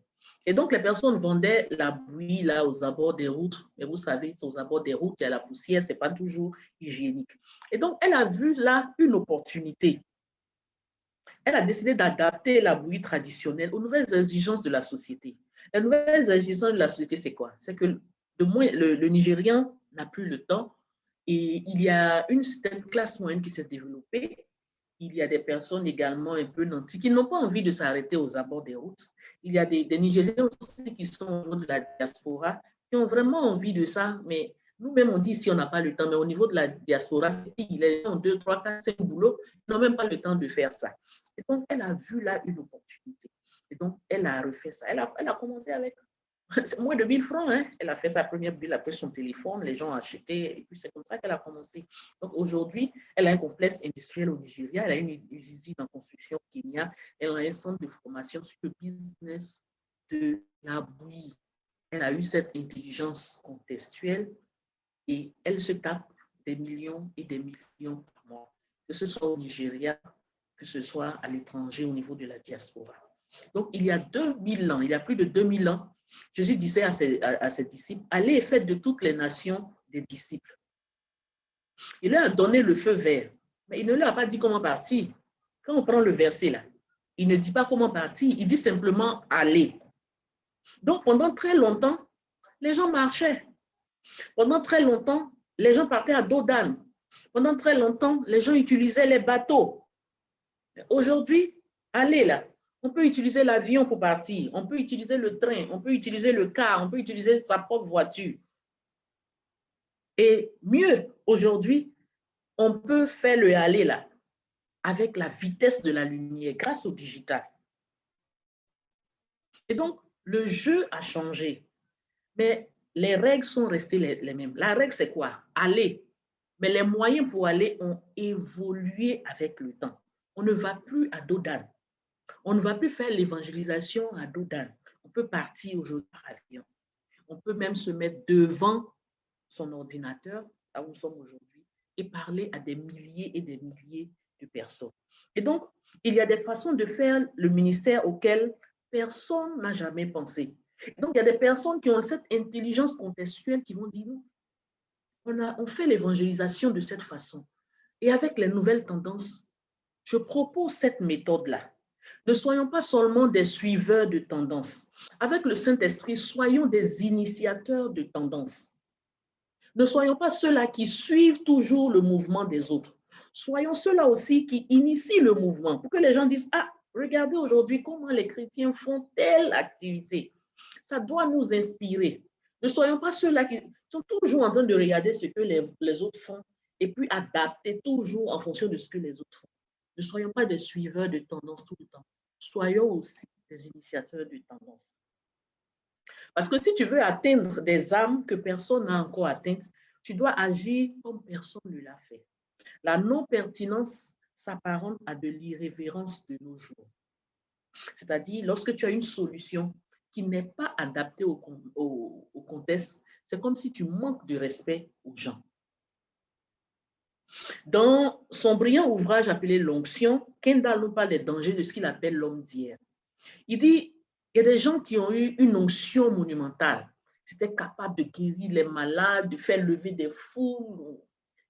S1: Et donc, les personnes vendaient la bouillie là aux abords des routes. Mais vous savez, c'est aux abords des routes, il y a la poussière, ce n'est pas toujours hygiénique. Et donc, elle a vu là une opportunité. Elle a décidé d'adapter la bouillie traditionnelle aux nouvelles exigences de la société. Les nouvelles exigences de la société, c'est quoi? C'est que le Nigérian n'a plus le temps et il y a une certaine classe moyenne qui s'est développée. Il y a des personnes également un peu nantis qui n'ont pas envie de s'arrêter aux abords des routes. Il y a des Nigériens aussi qui sont au niveau de la diaspora, qui ont vraiment envie de ça, mais nous-mêmes, on dit ici, on n'a pas le temps, mais au niveau de la diaspora, les gens ont 2, 3, 4, 5 boulots, ils n'ont même pas le temps de faire ça. Et donc, elle a vu là une opportunité. Et donc, elle a refait ça. Elle a commencé avec moins de 1000 francs. Hein. Elle a fait sa première bulle après son téléphone, les gens ont acheté, et puis c'est comme ça qu'elle a commencé. Donc, aujourd'hui, elle a un complexe industriel au Nigeria, elle a une usine en construction au Kenya, elle a un centre de formation sur le business de la bouillie. elle a eu cette intelligence contextuelle et elle se tape des millions et des millions par mois, que ce soit au Nigeria, que ce soit à l'étranger au niveau de la diaspora. Donc, il y a 2000 ans, il y a plus de 2000 ans, Jésus disait à ses disciples, allez et faites de toutes les nations des disciples. Il leur a donné le feu vert, mais il ne leur a pas dit comment partir. Quand on prend le verset là, il ne dit pas comment partir, il dit simplement aller. Donc, pendant très longtemps, les gens marchaient. Pendant très longtemps, les gens partaient à dos d'âne. Pendant très longtemps, les gens utilisaient les bateaux. Aujourd'hui, allez là, on peut utiliser l'avion pour partir, on peut utiliser le train, on peut utiliser le car, on peut utiliser sa propre voiture. Et mieux, aujourd'hui, on peut faire le aller là, avec la vitesse de la lumière, grâce au digital. Et donc, le jeu a changé, mais les règles sont restées les mêmes. La règle, c'est quoi? Aller. Mais les moyens pour aller ont évolué avec le temps. On ne va plus à dos d'âne. On ne va plus faire l'évangélisation à dos d'âne. On peut partir aujourd'hui par avion. On peut même se mettre devant son ordinateur, là où nous sommes aujourd'hui, et parler à des milliers et des milliers de personnes. Et donc, il y a des façons de faire le ministère auquel personne n'a jamais pensé. Et donc, il y a des personnes qui ont cette intelligence contextuelle qui vont dire, on fait l'évangélisation de cette façon. Et avec les nouvelles tendances, je propose cette méthode-là. Ne soyons pas seulement des suiveurs de tendances. Avec le Saint-Esprit, soyons des initiateurs de tendances. Ne soyons pas ceux-là qui suivent toujours le mouvement des autres. Soyons ceux-là aussi qui initient le mouvement pour que les gens disent, ah, regardez aujourd'hui comment les chrétiens font telle activité. Ça doit nous inspirer. Ne soyons pas ceux-là qui sont toujours en train de regarder ce que les autres font et puis adapter toujours en fonction de ce que les autres font. Ne soyons pas des suiveurs de tendances tout le temps. Soyons aussi des initiateurs de tendances. Parce que si tu veux atteindre des âmes que personne n'a encore atteintes, tu dois agir comme personne ne l'a fait. La non-pertinence s'apparente à de l'irrévérence de nos jours. C'est-à-dire, lorsque tu as une solution qui n'est pas adaptée au contexte, c'est comme si tu manques de respect aux gens. Dans son brillant ouvrage appelé L'Onction, Kendall nous parle des dangers de ce qu'il appelle l'homme d'hier. Il dit, il y a des gens qui ont eu une onction monumentale. Ils étaient capables de guérir les malades, de faire lever des foules.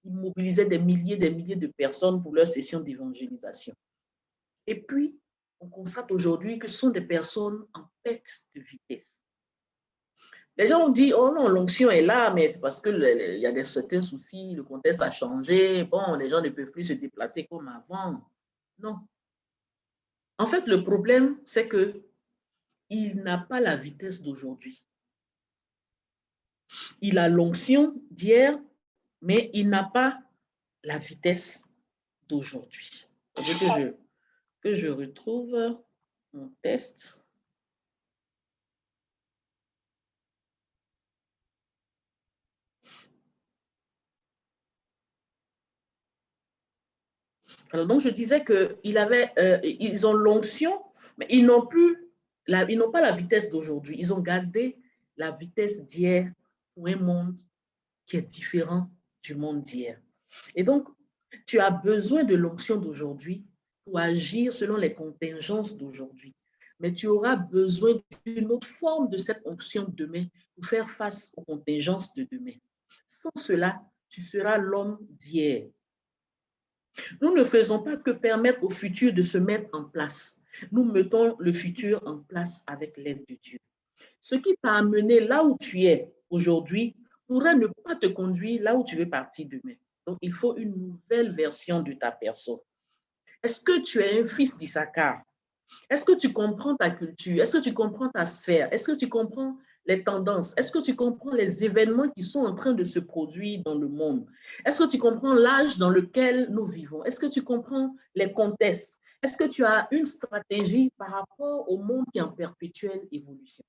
S1: Ils mobilisaient des milliers de personnes pour leur session d'évangélisation. Et puis, on constate aujourd'hui que ce sont des personnes en perte de vitesse. Les gens ont dit, oh non, l'onction est là, mais c'est parce qu'il y a certains soucis, le contexte a changé, bon, les gens ne peuvent plus se déplacer comme avant. Non. En fait, le problème, c'est qu'il n'a pas la vitesse d'aujourd'hui. Il a l'onction d'hier, mais il n'a pas la vitesse d'aujourd'hui. Que je retrouve mon test. Alors, donc, je disais qu'ils ont l'onction, mais ils n'ont pas la vitesse d'aujourd'hui. Ils ont gardé la vitesse d'hier pour un monde qui est différent du monde d'hier. Et donc, tu as besoin de l'onction d'aujourd'hui pour agir selon les contingences d'aujourd'hui. Mais tu auras besoin d'une autre forme de cette onction demain pour faire face aux contingences de demain. Sans cela, tu seras l'homme d'hier. Nous ne faisons pas que permettre au futur de se mettre en place. Nous mettons le futur en place avec l'aide de Dieu. Ce qui t'a amené là où tu es aujourd'hui pourrait ne pas te conduire là où tu veux partir demain. Donc, il faut une nouvelle version de ta personne. Est-ce que tu es un fils d'Issachar? Est-ce que tu comprends ta culture? Est-ce que tu comprends ta sphère? Est-ce que tu comprends les tendances? Est-ce que tu comprends les événements qui sont en train de se produire dans le monde? Est-ce que tu comprends l'âge dans lequel nous vivons? Est-ce que tu comprends les contextes? Est-ce que tu as une stratégie par rapport au monde qui est en perpétuelle évolution?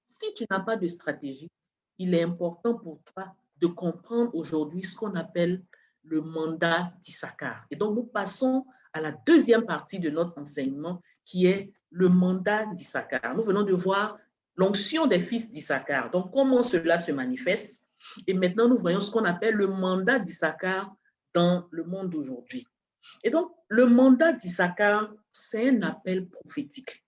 S1: Si tu n'as pas de stratégie, il est important pour toi de comprendre aujourd'hui ce qu'on appelle le mandat d'Issachar. Et donc, nous passons à la deuxième partie de notre enseignement qui est le mandat d'Issachar. Nous venons de voir l'onction des fils d'Issachar. Donc, comment cela se manifeste? Et maintenant, nous voyons ce qu'on appelle le mandat d'Issachar dans le monde d'aujourd'hui. Et donc, le mandat d'Issachar, c'est un appel prophétique.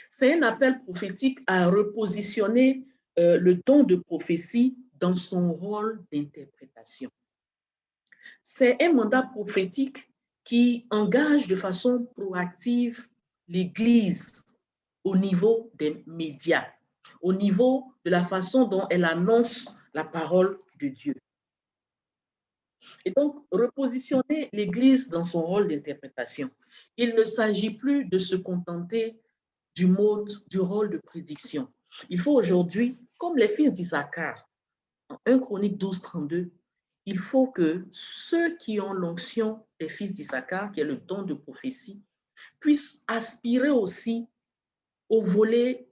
S1: C'est un appel prophétique à repositionner le don de prophétie dans son rôle d'interprétation. C'est un mandat prophétique qui engage de façon proactive l'Église au niveau des médias, au niveau de la façon dont elle annonce la parole de Dieu. Et donc, repositionner l'Église dans son rôle d'interprétation. Il ne s'agit plus de se contenter du rôle de prédiction. Il faut aujourd'hui, comme les fils d'Issachar, en 1 Chronique 12, 32, il faut que ceux qui ont l'onction des fils d'Issachar, qui est le don de prophétie, puissent aspirer aussi au volet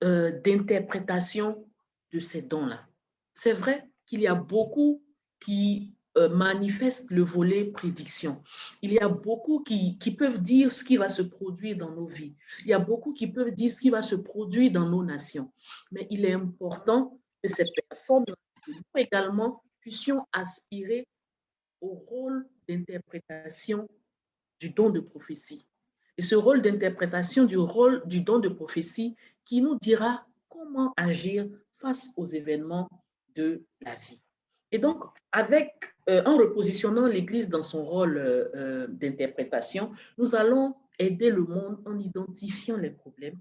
S1: d'interprétation de ces dons-là. C'est vrai qu'il y a beaucoup qui manifestent le volet prédiction. Il y a beaucoup qui peuvent dire ce qui va se produire dans nos vies. Il y a beaucoup qui peuvent dire ce qui va se produire dans nos nations. Mais il est important que ces personnes, nous également, puissions aspirer au rôle d'interprétation du don de prophétie. Et ce rôle d'interprétation du don de prophétie qui nous dira comment agir face aux événements de la vie. Et donc, en repositionnant l'Église dans son rôle d'interprétation, nous allons aider le monde en identifiant les problèmes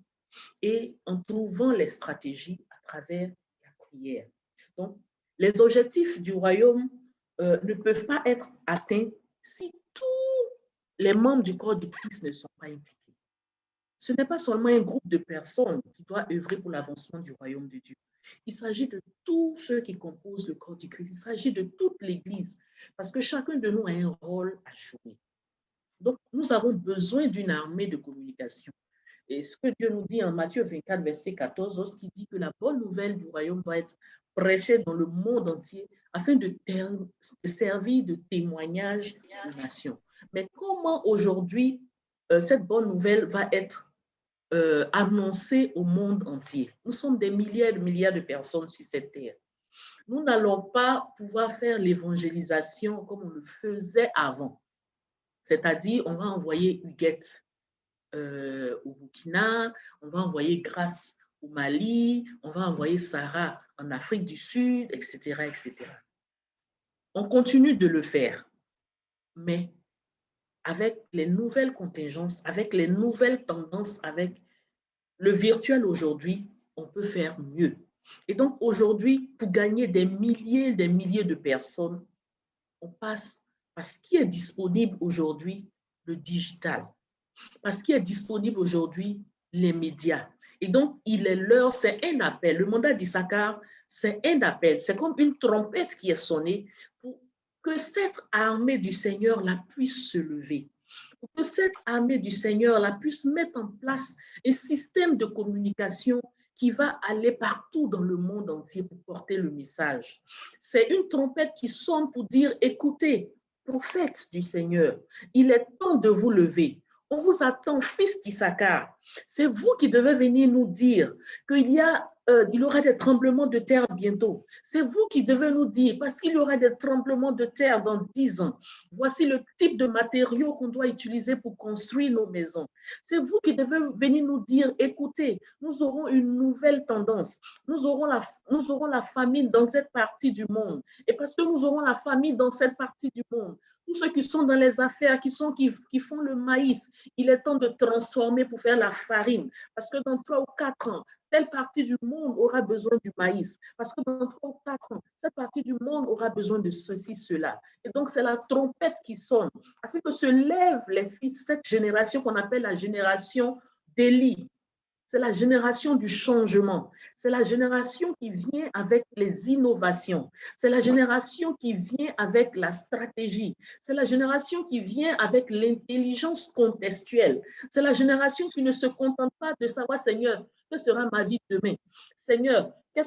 S1: et en trouvant les stratégies à travers la prière. Donc, les objectifs du royaume ne peuvent pas être atteints si tous les membres du corps du Christ ne sont pas impliqués. Ce n'est pas seulement un groupe de personnes qui doit œuvrer pour l'avancement du royaume de Dieu. Il s'agit de tous ceux qui composent le corps du Christ. Il s'agit de toute l'Église, parce que chacun de nous a un rôle à jouer. Donc, nous avons besoin d'une armée de communication. Et ce que Dieu nous dit en Matthieu 24, verset 14, lorsqu'il dit que la bonne nouvelle du royaume doit être prêchée dans le monde entier afin de servir de témoignage aux nations. Mais comment aujourd'hui cette bonne nouvelle va être annoncée au monde entier? Nous sommes des milliers de personnes sur cette terre. Nous n'allons pas pouvoir faire l'évangélisation comme on le faisait avant. C'est-à-dire, on va envoyer Huguette au Burkina, on va envoyer Grace au Mali, on va envoyer Sarah en Afrique du Sud, etc., etc. On continue de le faire, mais avec les nouvelles contingences, avec les nouvelles tendances, avec le virtuel aujourd'hui, on peut faire mieux. Et donc aujourd'hui, pour gagner des milliers de personnes, on passe par ce qui est disponible aujourd'hui, le digital. Parce qu'il est disponible aujourd'hui les médias. Et donc, il est l'heure, c'est un appel. Le mandat d'Issachar, c'est un appel. C'est comme une trompette qui est sonnée pour que cette armée du Seigneur la puisse se lever. Pour que cette armée du Seigneur la puisse mettre en place un système de communication qui va aller partout dans le monde entier pour porter le message. C'est une trompette qui sonne pour dire, écoutez, prophètes du Seigneur, il est temps de vous lever. On vous attend, fils d'Issachar. C'est vous qui devez venir nous dire qu'il y aura des tremblements de terre bientôt. C'est vous qui devez nous dire, parce qu'il y aura des tremblements de terre dans 10 ans. Voici le type de matériaux qu'on doit utiliser pour construire nos maisons. C'est vous qui devez venir nous dire, écoutez, nous aurons une nouvelle tendance. Nous aurons la famine dans cette partie du monde. Et parce que nous aurons la famine dans cette partie du monde, tous ceux qui sont dans les affaires, qui font le maïs, il est temps de transformer pour faire la farine. Parce que dans 3 ou 4 ans, telle partie du monde aura besoin du maïs. Parce que dans 3 ou 4 ans, cette partie du monde aura besoin de ceci, cela. Et donc, c'est la trompette qui sonne, afin que se lèvent les fils, cette génération qu'on appelle la génération d'Élie. C'est la génération du changement. C'est la génération qui vient avec les innovations. C'est la génération qui vient avec la stratégie. C'est la génération qui vient avec l'intelligence contextuelle. C'est la génération qui ne se contente pas de savoir, Seigneur, que sera ma vie demain? Seigneur, que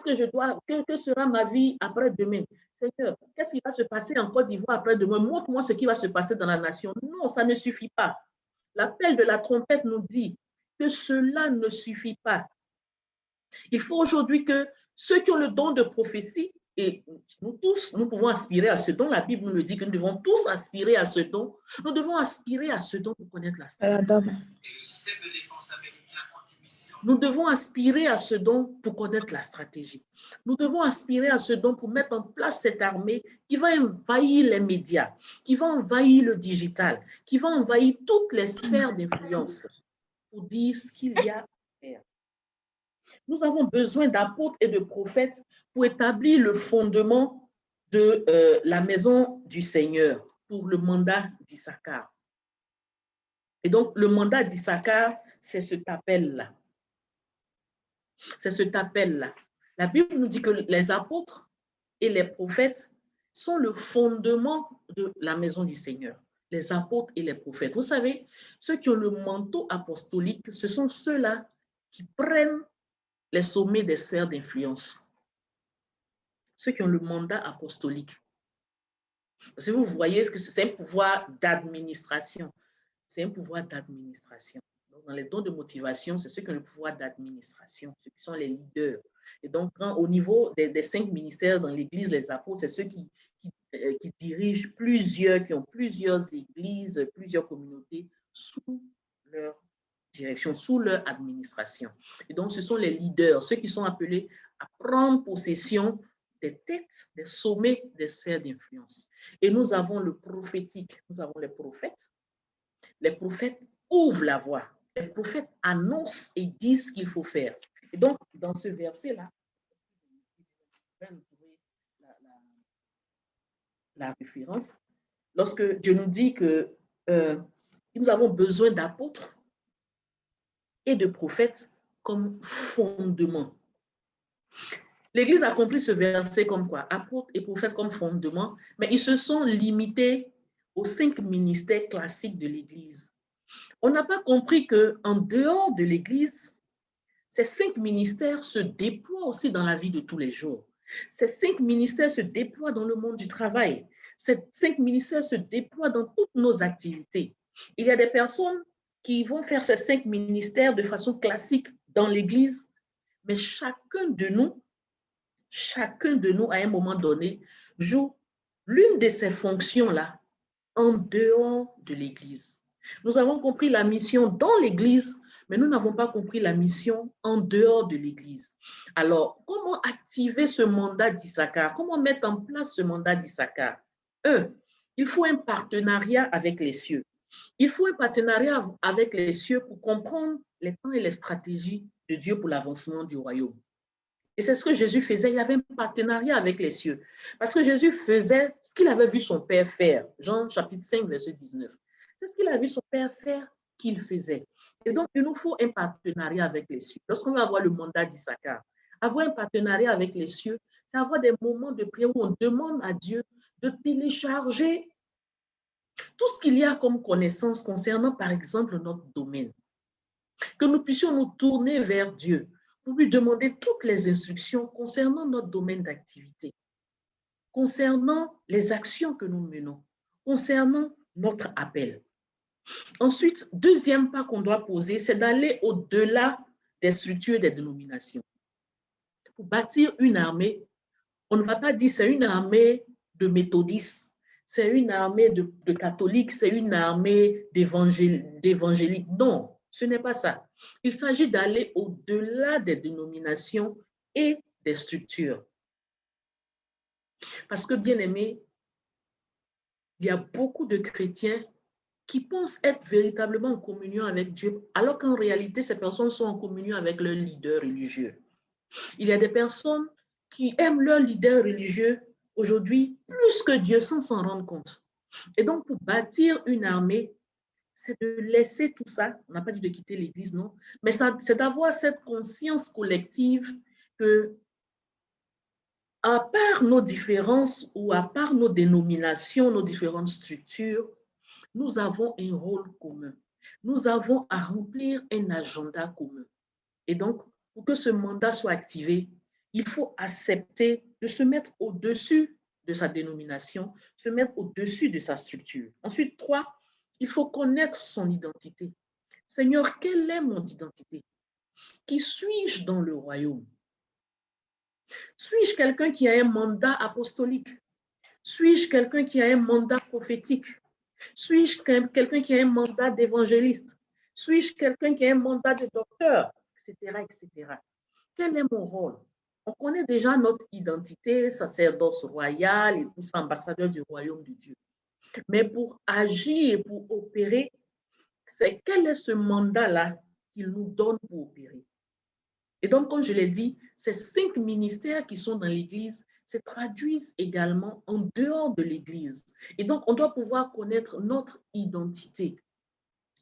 S1: sera ma vie après demain? Seigneur, qu'est-ce qui va se passer en Côte d'Ivoire après demain? Montre-moi ce qui va se passer dans la nation. Non, ça ne suffit pas. L'appel de la trompette nous dit que cela ne suffit pas. Il faut aujourd'hui que ceux qui ont le don de prophétie, et nous tous, nous pouvons aspirer à ce don. La Bible nous le dit que nous devons tous aspirer à ce don. Nous devons aspirer à ce don pour connaître la stratégie. Nous devons aspirer à ce don pour connaître la stratégie. Nous devons aspirer à ce don pour mettre en place cette armée qui va envahir les médias, qui va envahir le digital, qui va envahir toutes les sphères d'influence pour dire ce qu'il y a à faire. Nous avons besoin d'apôtres et de prophètes pour établir le fondement de la maison du Seigneur pour le mandat d'Issachar. Et donc, le mandat d'Issachar, c'est cet appel-là. C'est cet appel-là. La Bible nous dit que les apôtres et les prophètes sont le fondement de la maison du Seigneur. Les apôtres et les prophètes. Vous savez, ceux qui ont le manteau apostolique, ce sont ceux-là qui prennent les sommets des sphères d'influence. Ceux qui ont le mandat apostolique. Parce que vous voyez que c'est un pouvoir d'administration. C'est un pouvoir d'administration. Dans les dons de motivation, c'est ceux qui ont le pouvoir d'administration, ceux qui sont les leaders. Et donc, au niveau des 5 ministères dans l'Église, les apôtres, c'est ceux qui dirigent qui ont plusieurs églises, plusieurs communautés sous leur direction, sous leur administration. Et donc, ce sont les leaders, ceux qui sont appelés à prendre possession des têtes, des sommets des sphères d'influence. Et nous avons le prophétique, nous avons les prophètes. Les prophètes ouvrent la voie. Les prophètes annoncent et disent ce qu'il faut faire. Et donc, dans ce verset-là, la référence, lorsque Dieu nous dit que nous avons besoin d'apôtres et de prophètes comme fondement. L'Église a compris ce verset comme quoi? Apôtres et prophètes comme fondement, mais ils se sont limités aux 5 ministères classiques de l'Église. On n'a pas compris qu'en dehors de l'Église, ces 5 ministères se déploient aussi dans la vie de tous les jours. Ces 5 ministères se déploient dans le monde du travail. Ces 5 ministères se déploient dans toutes nos activités. Il y a des personnes qui vont faire ces 5 ministères de façon classique dans l'Église, mais chacun de nous, à un moment donné, joue l'une de ces fonctions-là en dehors de l'Église. Nous avons compris la mission dans l'Église, mais nous n'avons pas compris la mission en dehors de l'Église. Alors, comment activer ce mandat d'Issachar? Comment mettre en place ce mandat d'Issachar? Il faut un partenariat avec les cieux. Il faut un partenariat avec les cieux pour comprendre les temps et les stratégies de Dieu pour l'avancement du royaume. Et c'est ce que Jésus faisait. Il avait un partenariat avec les cieux. Parce que Jésus faisait ce qu'il avait vu son Père faire. Jean chapitre 5, verset 19. C'est ce qu'il a vu son Père faire qu'il faisait. Et donc, il nous faut un partenariat avec les cieux. Lorsqu'on va avoir le mandat d'Issachar, avoir un partenariat avec les cieux, c'est avoir des moments de prière où on demande à Dieu de télécharger tout ce qu'il y a comme connaissance concernant, par exemple, notre domaine. Que nous puissions nous tourner vers Dieu pour lui demander toutes les instructions concernant notre domaine d'activité, concernant les actions que nous menons, concernant notre appel. Ensuite, deuxième pas qu'on doit poser, c'est d'aller au-delà des structures et des dénominations. Pour bâtir une armée, on ne va pas dire c'est une armée de méthodistes, c'est une armée de catholiques, c'est une armée d'évangéliques. Non, ce n'est pas ça. Il s'agit d'aller au-delà des dénominations et des structures. Parce que, bien aimé, il y a beaucoup de chrétiens qui pensent être véritablement en communion avec Dieu, alors qu'en réalité, ces personnes sont en communion avec leur leader religieux. Il y a des personnes qui aiment leur leader religieux aujourd'hui plus que Dieu sans s'en rendre compte. Et donc, pour bâtir une armée, c'est de laisser tout ça, on n'a pas dit de quitter l'Église, non, mais c'est d'avoir cette conscience collective que, à part nos différences ou à part nos dénominations, nos différentes structures, nous avons un rôle commun. Nous avons à remplir un agenda commun. Et donc, pour que ce mandat soit activé, il faut accepter de se mettre au-dessus de sa dénomination, se mettre au-dessus de sa structure. Ensuite, 3, il faut connaître son identité. Seigneur, quelle est mon identité? Qui suis-je dans le royaume? Suis-je quelqu'un qui a un mandat apostolique? Suis-je quelqu'un qui a un mandat prophétique? Suis-je quelqu'un qui a un mandat d'évangéliste? Suis-je quelqu'un qui a un mandat de docteur? Etc., etc. Quel est mon rôle? On connaît déjà notre identité, sacerdoce royal et tout ça, ambassadeur du royaume de Dieu. Mais pour agir, pour opérer, c'est quel est ce mandat-là qu'il nous donne pour opérer? Et donc, comme je l'ai dit, ces 5 ministères qui sont dans l'Église se traduisent également en dehors de l'Église. Et donc, on doit pouvoir connaître notre identité.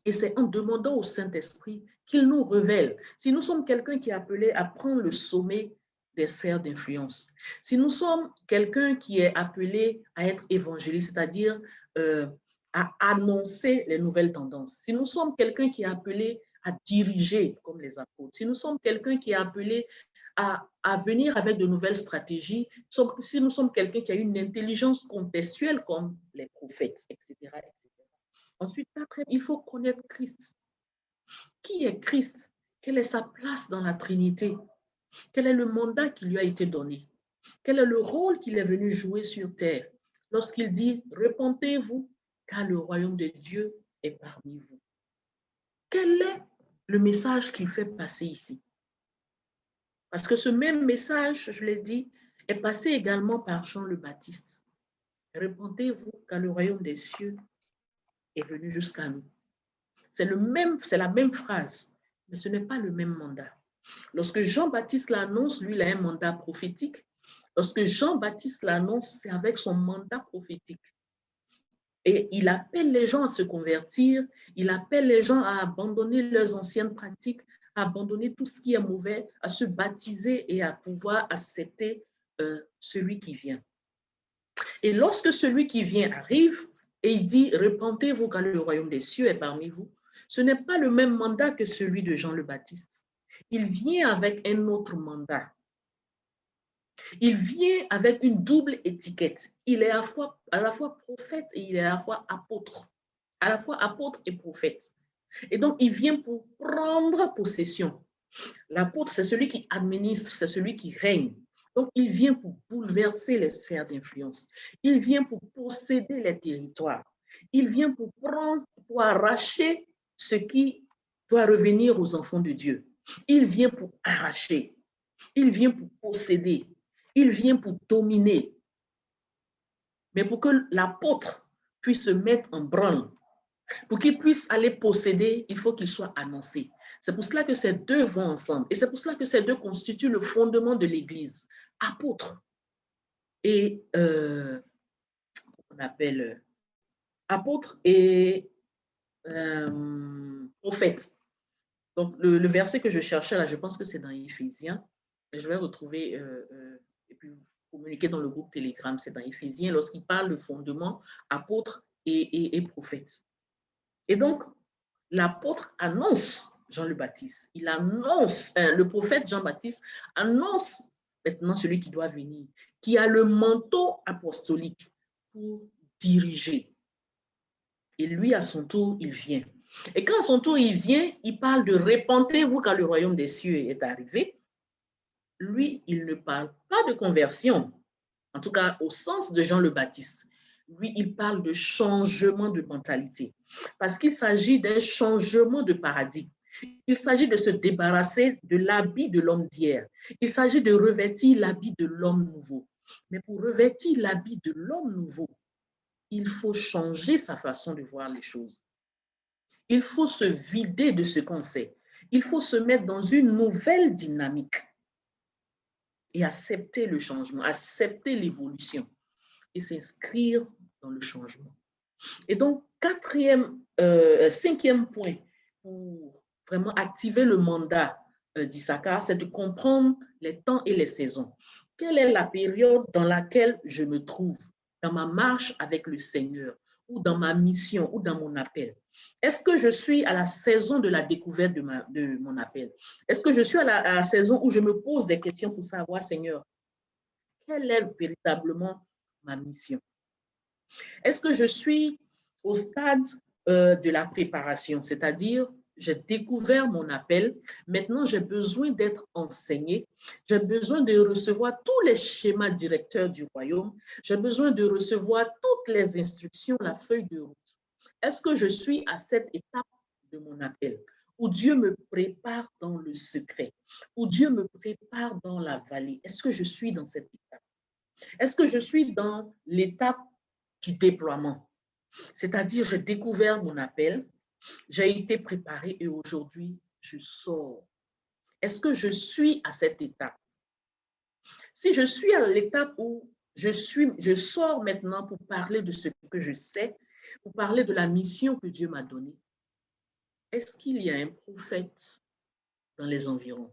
S1: Et c'est en demandant au Saint-Esprit qu'il nous révèle. Si nous sommes quelqu'un qui est appelé à prendre le sommet des sphères d'influence, si nous sommes quelqu'un qui est appelé à être évangéliste, c'est-à-dire à annoncer les nouvelles tendances, si nous sommes quelqu'un qui est appelé à diriger comme les apôtres, si nous sommes quelqu'un qui est appelé à venir avec de nouvelles stratégies, si nous sommes quelqu'un qui a une intelligence contextuelle comme les prophètes, etc., etc. Ensuite, quatrième, il faut connaître Christ. Qui est Christ? Quelle est sa place dans la Trinité? Quel est le mandat qui lui a été donné? Quel est le rôle qu'il est venu jouer sur terre lorsqu'il dit « Repentez-vous, car le royaume de Dieu est parmi vous ». Quel est le message qu'il fait passer ici? Parce que ce même message, je l'ai dit, est passé également par Jean le Baptiste. « Repentez-vous, car le royaume des cieux est venu jusqu'à nous ». C'est la même phrase, mais ce n'est pas le même mandat. Lorsque Jean-Baptiste l'annonce, lui, il a un mandat prophétique. Lorsque Jean-Baptiste l'annonce, c'est avec son mandat prophétique. Et il appelle les gens à se convertir, il appelle les gens à abandonner leurs anciennes pratiques, à abandonner tout ce qui est mauvais, à se baptiser et à pouvoir accepter celui qui vient. Et lorsque celui qui vient arrive et il dit « Repentez-vous car le royaume des cieux est parmi vous », ce n'est pas le même mandat que celui de Jean le Baptiste. Il vient avec un autre mandat. Il vient avec une double étiquette. Il est à la fois prophète et il est à la fois apôtre. À la fois apôtre et prophète. Et donc, il vient pour prendre possession. L'apôtre, c'est celui qui administre, c'est celui qui règne. Donc, il vient pour bouleverser les sphères d'influence. Il vient pour posséder les territoires. Il vient pour prendre, pour arracher ce qui doit revenir aux enfants de Dieu. Il vient pour arracher. Il vient pour posséder. Il vient pour dominer. Mais pour que l'apôtre puisse se mettre en branle, pour qu'il puisse aller posséder, il faut qu'il soit annoncé. C'est pour cela que ces deux vont ensemble. Et c'est pour cela que ces deux constituent le fondement de l'Église. Apôtre et on appelle apôtre et prophète. Donc, le verset que je cherchais là, je pense que c'est dans Éphésiens. Et je vais retrouver et puis communiquer dans le groupe Telegram. C'est dans Éphésiens lorsqu'il parle de fondement, apôtre et prophète. Et donc, l'apôtre annonce Jean le Baptiste. Il annonce, le prophète Jean-Baptiste annonce maintenant celui qui doit venir, qui a le manteau apostolique pour diriger. Et lui, à son tour, il vient. Et quand à son tour, il vient, il parle de « Repentez-vous car le royaume des cieux est arrivé ». Lui, il ne parle pas de conversion, en tout cas au sens de Jean le Baptiste. Lui, il parle de changement de mentalité, parce qu'il s'agit d'un changement de paradigme. Il s'agit de se débarrasser de l'habit de l'homme d'hier. Il s'agit de revêtir l'habit de l'homme nouveau. Mais pour revêtir l'habit de l'homme nouveau, il faut changer sa façon de voir les choses. Il faut se vider de ce qu'on sait. Il faut se mettre dans une nouvelle dynamique et accepter le changement, accepter l'évolution et s'inscrire dans le changement. Et donc, cinquième point pour vraiment activer le mandat d'Issachar, c'est de comprendre les temps et les saisons. Quelle est la période dans laquelle je me trouve dans ma marche avec le Seigneur ou dans ma mission ou dans mon appel? Est-ce que je suis à la saison de la découverte de mon appel? Est-ce que je suis à la saison où je me pose des questions pour savoir, Seigneur, quelle est véritablement ma mission? Est-ce que je suis au stade de la préparation, c'est-à-dire j'ai découvert mon appel. Maintenant, j'ai besoin d'être enseigné. J'ai besoin de recevoir tous les schémas directeurs du royaume. J'ai besoin de recevoir toutes les instructions, la feuille de route. Est-ce que je suis à cette étape de mon appel où Dieu me prépare dans le secret, où Dieu me prépare dans la vallée? Est-ce que je suis dans cette étape? Est-ce que je suis dans l'étape du déploiement? C'est-à-dire, j'ai découvert mon appel, j'ai été préparé et aujourd'hui, je sors. Est-ce que je suis à cette étape? Si je suis à l'étape où je sors maintenant pour parler de ce que je sais, pour parler de la mission que Dieu m'a donnée, est-ce qu'il y a un prophète dans les environs?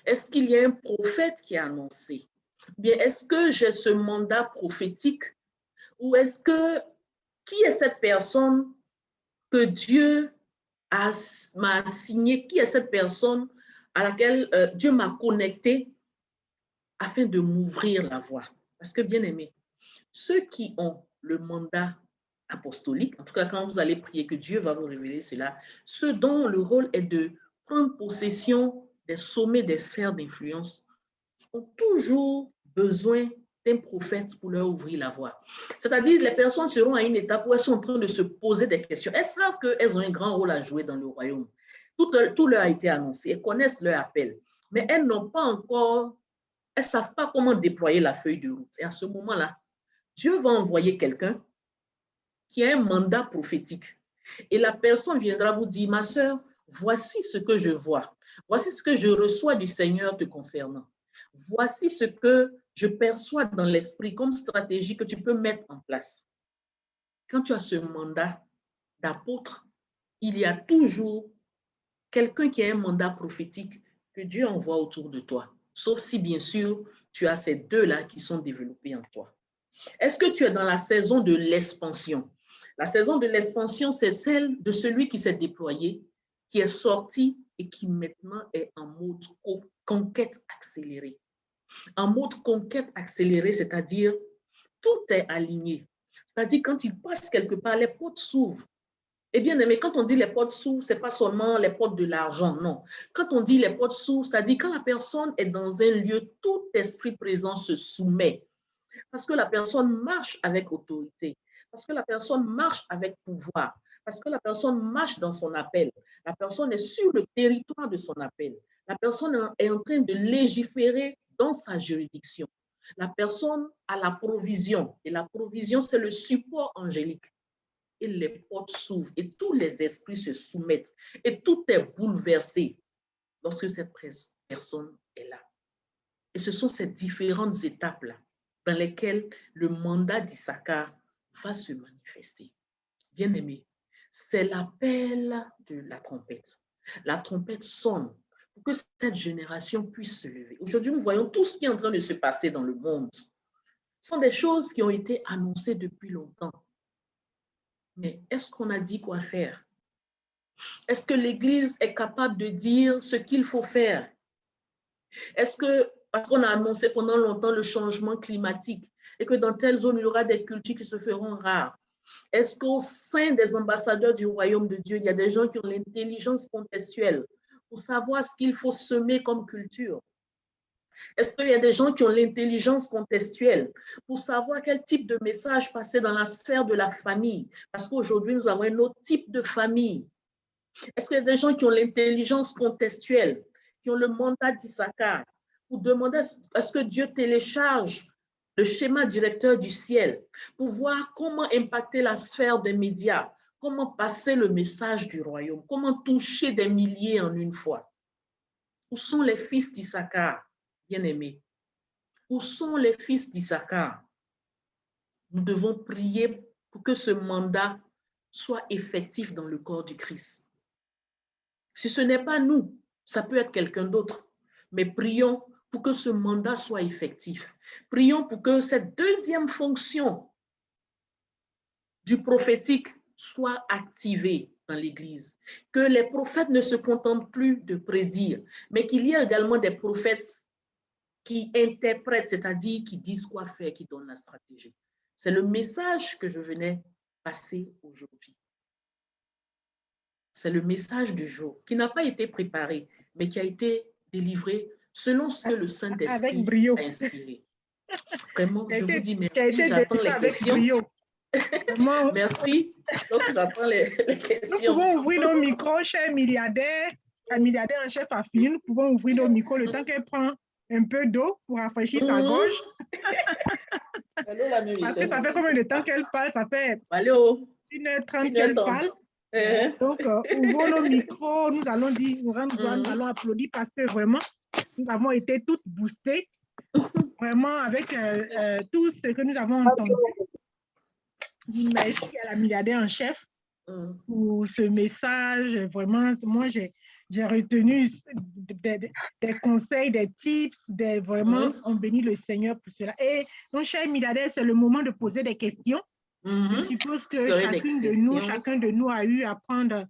S1: Est-ce qu'il y a un prophète qui a annoncé? Bien, est-ce que j'ai ce mandat prophétique ou qui est cette personne que Dieu m'a assigné, qui est cette personne à laquelle Dieu m'a connecté afin de m'ouvrir la voie? Parce que, bien aimé, ceux qui ont le mandat apostolique, en tout cas quand vous allez prier que Dieu va vous révéler cela, ceux dont le rôle est de prendre possession des sommets des sphères d'influence, ont toujours besoin d'un prophète pour leur ouvrir la voie. C'est-à-dire, les personnes seront à une étape où elles sont en train de se poser des questions. Elles savent qu'elles ont un grand rôle à jouer dans le royaume. Tout leur a été annoncé. Elles connaissent leur appel. Mais elles n'ont pas encore, elles ne savent pas comment déployer la feuille de route. Et à ce moment-là, Dieu va envoyer quelqu'un qui a un mandat prophétique. Et la personne viendra vous dire, ma sœur, voici ce que je vois. Voici ce que je reçois du Seigneur te concernant. Voici ce que je perçois dans l'esprit comme stratégie que tu peux mettre en place. Quand tu as ce mandat d'apôtre, il y a toujours quelqu'un qui a un mandat prophétique que Dieu envoie autour de toi. Sauf si, bien sûr, tu as ces deux-là qui sont développés en toi. Est-ce que tu es dans la saison de l'expansion? La saison de l'expansion, c'est celle de celui qui s'est déployé, qui est sorti et qui maintenant est en mode conquête accélérée. En mode conquête accélérée, c'est-à-dire tout est aligné. C'est-à-dire quand il passe quelque part, les portes s'ouvrent. Eh bien aimé, quand on dit les portes s'ouvrent, ce n'est pas seulement les portes de l'argent, non. Quand on dit les portes s'ouvrent, c'est-à-dire quand la personne est dans un lieu, tout esprit présent se soumet. Parce que la personne marche avec autorité, parce que la personne marche avec pouvoir, parce que la personne marche dans son appel. La personne est sur le territoire de son appel. La personne est en train de légiférer dans sa juridiction. La personne a la provision, et la provision, c'est le support angélique. Et les portes s'ouvrent, et tous les esprits se soumettent, et tout est bouleversé lorsque cette personne est là. Et ce sont ces différentes étapes-là dans lesquelles le mandat d'Issachar va se manifester. Bien-aimé, c'est l'appel de la trompette. La trompette sonne pour que cette génération puisse se lever. Aujourd'hui, nous voyons tout ce qui est en train de se passer dans le monde. Ce sont des choses qui ont été annoncées depuis longtemps. Mais est-ce qu'on a dit quoi faire? Est-ce que l'Église est capable de dire ce qu'il faut faire? Est-ce que, parce qu'on a annoncé pendant longtemps le changement climatique et que dans telle zone, il y aura des cultures qui se feront rares, est-ce qu'au sein des ambassadeurs du royaume de Dieu, il y a des gens qui ont l'intelligence contextuelle pour savoir ce qu'il faut semer comme culture? Est-ce qu'il y a des gens qui ont l'intelligence contextuelle pour savoir quel type de message passer dans la sphère de la famille? Parce qu'aujourd'hui, nous avons un autre type de famille. Est-ce qu'il y a des gens qui ont l'intelligence contextuelle, qui ont le mandat d'Issachar, pour demander à ce que Dieu télécharge le schéma directeur du ciel, pour voir comment impacter la sphère des médias, comment passer le message du royaume, comment toucher des milliers en une fois? Où sont les fils d'Issachar, bien-aimés? Où sont les fils d'Issachar? Nous devons prier pour que ce mandat soit effectif dans le corps du Christ. Si ce n'est pas nous, ça peut être quelqu'un d'autre. Mais prions pour que ce mandat soit effectif. Prions pour que cette deuxième fonction du prophétique soit activée dans l'Église. Que les prophètes ne se contentent plus de prédire, mais qu'il y ait également des prophètes qui interprètent, c'est-à-dire qui disent quoi faire, qui donnent la stratégie. C'est le message que je venais passer aujourd'hui. c'est le message du jour qui n'a pas été préparé, mais qui a été délivré selon ce que le
S2: Avec
S1: Saint-Esprit
S2: brio.
S1: a inspiré. Vraiment,
S2: Qui a
S1: je vous
S2: été,
S1: dis
S2: qui a
S1: merci,
S2: été
S1: j'attends
S2: délivré
S1: les
S2: avec
S1: questions.
S2: brio. Vraiment,
S1: Merci, donc j'attends les
S2: nous
S1: questions.
S2: pouvons ouvrir nos micros, chers milliardaires. La milliardaire en chef a fini. Nous pouvons ouvrir nos micros le temps qu'elle prend un peu d'eau pour rafraîchir sa gorge.
S1: Allô, la
S2: Parce que ça fait combien de temps qu'elle parle? Ça fait
S1: Allô,
S2: 1h30 qu'elle parle. Donc, ouvrons nos micros. Nous allons dire, nous allons applaudir parce que vraiment, nous avons été toutes boostées. Vraiment, avec tout ce que nous avons entendu. Merci à la milliardaire en chef pour ce message. Vraiment, moi, j'ai retenu des conseils, des tips, vraiment, on bénit le Seigneur pour cela. Et donc, chers milliardaires, c'est le moment de poser des questions. Je suppose que chacun de nous a eu à prendre,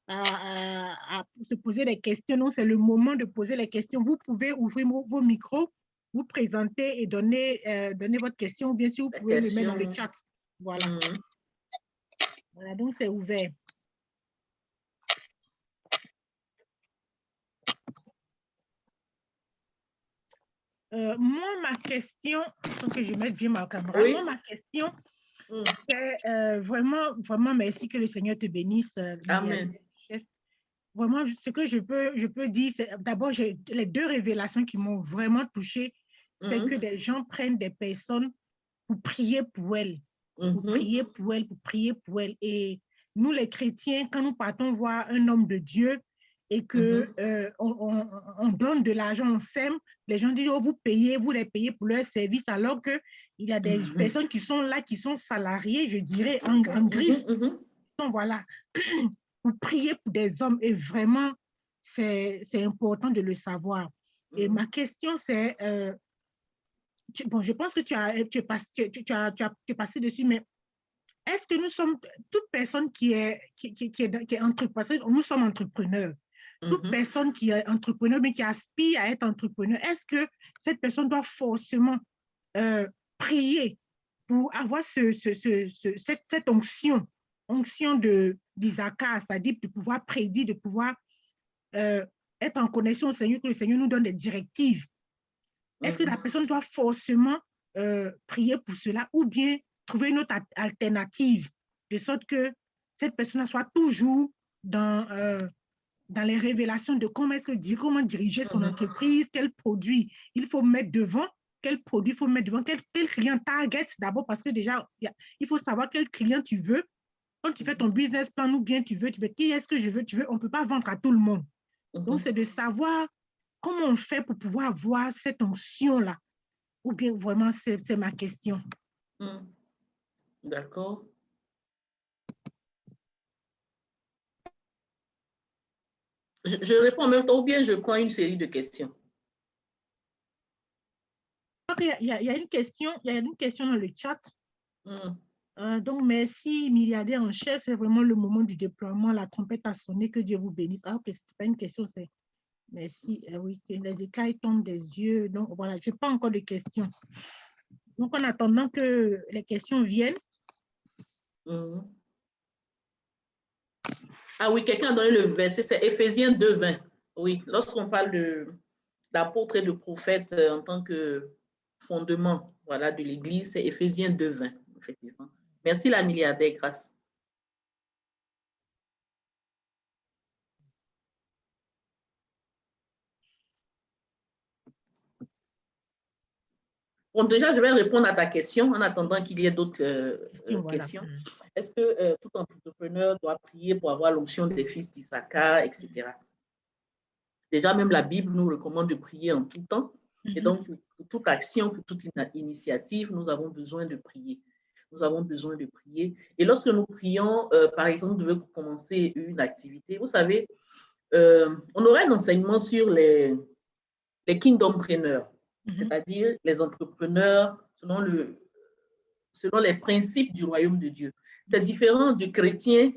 S2: à se poser des questions. Donc, c'est le moment de poser les questions. Vous pouvez ouvrir vos micros, vous présenter et donner votre question, ou bien sûr, vous pouvez le mettre dans le chat. Voilà. Voilà, donc c'est ouvert. Moi, ma question, il faut que je mette bien ma caméra. Oui. Moi, ma question, c'est vraiment merci, que le Seigneur te bénisse.
S1: Amen.
S2: Chef. Vraiment, ce que je peux dire, c'est d'abord, les deux révélations qui m'ont vraiment touchée, c'est que des gens prennent des personnes pour prier pour elles. Pour prier pour elles, pour prier pour elles. Et nous, les chrétiens, quand nous partons voir un homme de Dieu et que on donne de l'argent, on sème, les gens disent, oh, vous les payez pour leur service, alors qu'il y a des personnes qui sont là, qui sont salariées, je dirais, en griffe. Donc, voilà, pour prier pour des hommes, et vraiment, c'est important de le savoir. Et ma question, c'est, bon, je pense que tu es passé dessus, mais est-ce que nous sommes, toute personne qui est entrepreneur, nous sommes entrepreneurs, toute personne qui est entrepreneur, mais qui aspire à être entrepreneur, est-ce que cette personne doit forcément prier pour avoir cette onction d'Isaacar, c'est-à-dire de pouvoir prédire, de pouvoir être en connexion au Seigneur, que le Seigneur nous donne des directives? Est-ce que la personne doit forcément prier pour cela, ou bien trouver une autre alternative, de sorte que cette personne soit toujours dans les révélations de comment diriger son entreprise, quel produit il faut mettre devant, quel produit il faut mettre devant, quel client target d'abord, parce que déjà, il faut savoir quel client tu veux. Quand tu fais ton business plan, ou bien tu veux, qui est-ce que je veux, on ne peut pas vendre à tout le monde. Donc, c'est de savoir comment on fait pour pouvoir avoir cette onction-là. Ou bien vraiment, c'est ma question.
S1: D'accord. Je réponds en même temps, ou bien je prends une série de questions.
S2: Il y a une question dans le chat. Donc, merci, milliardaire en chef. C'est vraiment le moment du déploiement. La trompette a sonné. Que Dieu vous bénisse. Ah, ok, ce n'est pas une question, c'est merci. Oui, les écailles tombent des yeux. Donc, voilà, je n'ai pas encore de questions. Donc, en attendant que les questions viennent.
S1: Ah oui, quelqu'un a donné le verset, c'est Éphésiens 2:20. Oui, lorsqu'on parle d'apôtre et de prophète en tant que fondement, voilà, de l'Église, c'est Éphésiens 2:20, effectivement. Merci la milliardaire, grâce. Bon, déjà, je vais répondre à ta question en attendant qu'il y ait d'autres questions. Est-ce que tout entrepreneur doit prier pour avoir l'onction des fils d'Issachar, etc. Déjà, même la Bible nous recommande de prier en tout temps. Et donc, pour toute action, pour toute initiative, nous avons besoin de prier. Nous avons besoin de prier. Et lorsque nous prions, par exemple, vous devez commencer une activité, vous savez, on aurait un enseignement sur les kingdompreneurs, c'est-à-dire les entrepreneurs selon les principes du royaume de Dieu. C'est différent du chrétien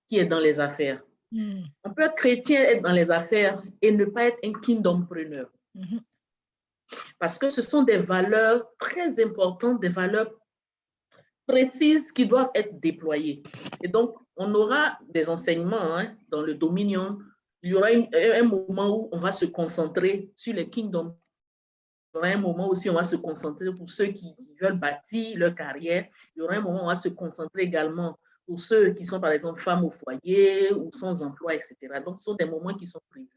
S1: qui est dans les affaires. On peut être chrétien, être dans les affaires et ne pas être un kingdompreneur. Parce que ce sont des valeurs très importantes, des valeurs précises qui doivent être déployées. Et donc, on aura des enseignements dans le Dominion. Il y aura un moment où on va se concentrer sur les kingdoms. Il y aura un moment aussi où on va se concentrer pour ceux qui veulent bâtir leur carrière. Il y aura un moment où on va se concentrer également pour ceux qui sont, par exemple, femmes au foyer ou sans emploi, etc. Donc, ce sont des moments qui sont prévus.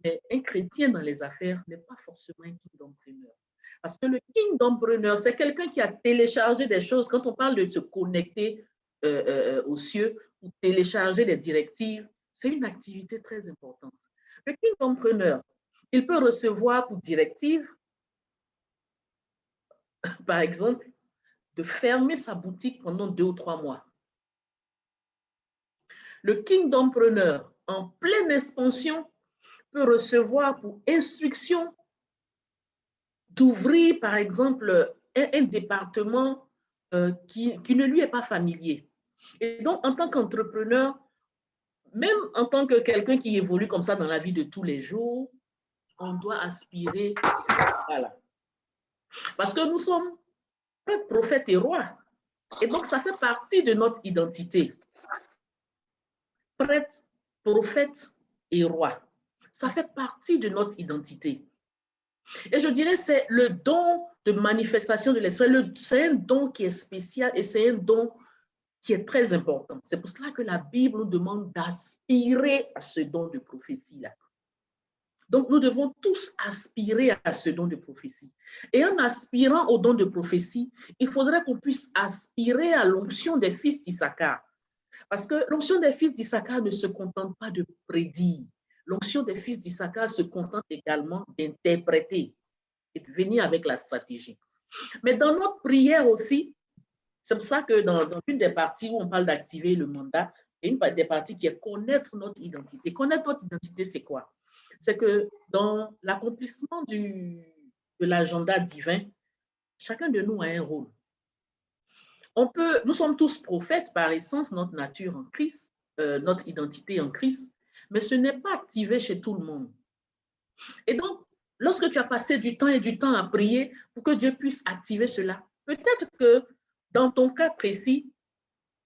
S1: Mais un chrétien dans les affaires n'est pas forcément un kingdompreneur. Parce que le kingdompreneur, c'est quelqu'un qui a téléchargé des choses. Quand on parle de se connecter aux cieux ou télécharger des directives, c'est une activité très importante. Le kingdompreneur, il peut recevoir pour directive, par exemple, de fermer sa boutique pendant 2 ou 3 mois. Le kingdompreneur, en pleine expansion, peut recevoir pour instruction d'ouvrir, par exemple, un département qui ne lui est pas familier. Et donc, en tant qu'entrepreneur, même en tant que quelqu'un qui évolue comme ça dans la vie de tous les jours, on doit aspirer à ce là. Parce que nous sommes prêtres, prophètes et rois. Et donc, ça fait partie de notre identité. Prêtres, prophètes et rois. Ça fait partie de notre identité. Et je dirais c'est le don de manifestation de l'esprit. C'est un don qui est spécial et c'est un don qui est très important. C'est pour cela que la Bible nous demande d'aspirer à ce don de prophétie-là. Donc, nous devons tous aspirer à ce don de prophétie. Et en aspirant au don de prophétie, il faudrait qu'on puisse aspirer à l'onction des fils d'Issachar. Parce que l'onction des fils d'Issachar ne se contente pas de prédire. L'onction des fils d'Issachar se contente également d'interpréter et de venir avec la stratégie. Mais dans notre prière aussi, c'est pour ça que dans une des parties où on parle d'activer le mandat, il y a une des parties qui est connaître notre identité. Connaître notre identité, c'est quoi? C'est que dans l'accomplissement de l'agenda divin, chacun de nous a un rôle. Nous sommes tous prophètes par essence, notre nature en Christ, notre identité en Christ, mais ce n'est pas activé chez tout le monde. Et donc, lorsque tu as passé du temps et du temps à prier pour que Dieu puisse activer cela, peut-être que dans ton cas précis,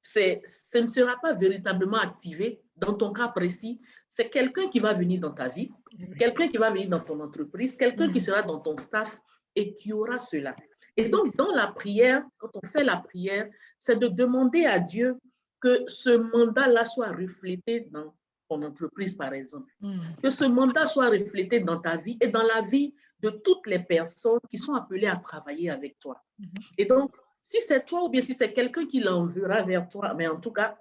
S1: ce ne sera pas véritablement activé. Dans ton cas précis, c'est quelqu'un qui va venir dans ta vie, quelqu'un qui va venir dans ton entreprise, quelqu'un qui sera dans ton staff et qui aura cela. Et donc, dans la prière, quand on fait la prière, c'est de demander à Dieu que ce mandat-là soit reflété dans ton entreprise, par exemple. Que ce mandat soit reflété dans ta vie et dans la vie de toutes les personnes qui sont appelées à travailler avec toi. Et donc, si c'est toi ou bien si c'est quelqu'un qui l'enverra vers toi, mais en tout cas,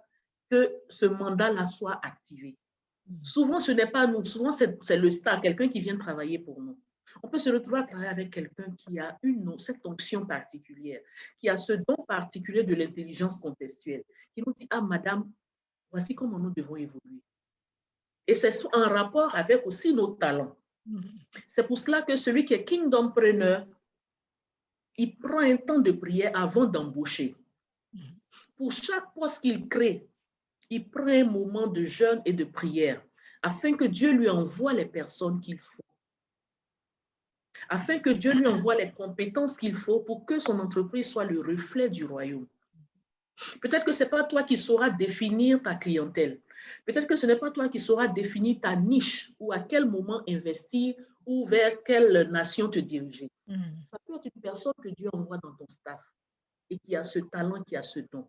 S1: que ce mandat-là soit activé. Souvent, ce n'est pas nous, souvent c'est le staff, quelqu'un qui vient travailler pour nous. On peut se retrouver à travailler avec quelqu'un qui a cette onction particulière, qui a ce don particulier de l'intelligence contextuelle, qui nous dit, ah madame, voici comment nous devons évoluer. Et c'est en rapport avec aussi nos talents. C'est pour cela que celui qui est kingdompreneur, il prend un temps de prière avant d'embaucher. Pour chaque poste qu'il crée, il prend un moment de jeûne et de prière afin que Dieu lui envoie les personnes qu'il faut. Afin que Dieu lui envoie les compétences qu'il faut pour que son entreprise soit le reflet du royaume. Peut-être que ce n'est pas toi qui sauras définir ta clientèle. Peut-être que ce n'est pas toi qui sauras définir ta niche ou à quel moment investir ou vers quelle nation te diriger. Ça peut être une personne que Dieu envoie dans ton staff et qui a ce talent, qui a ce don.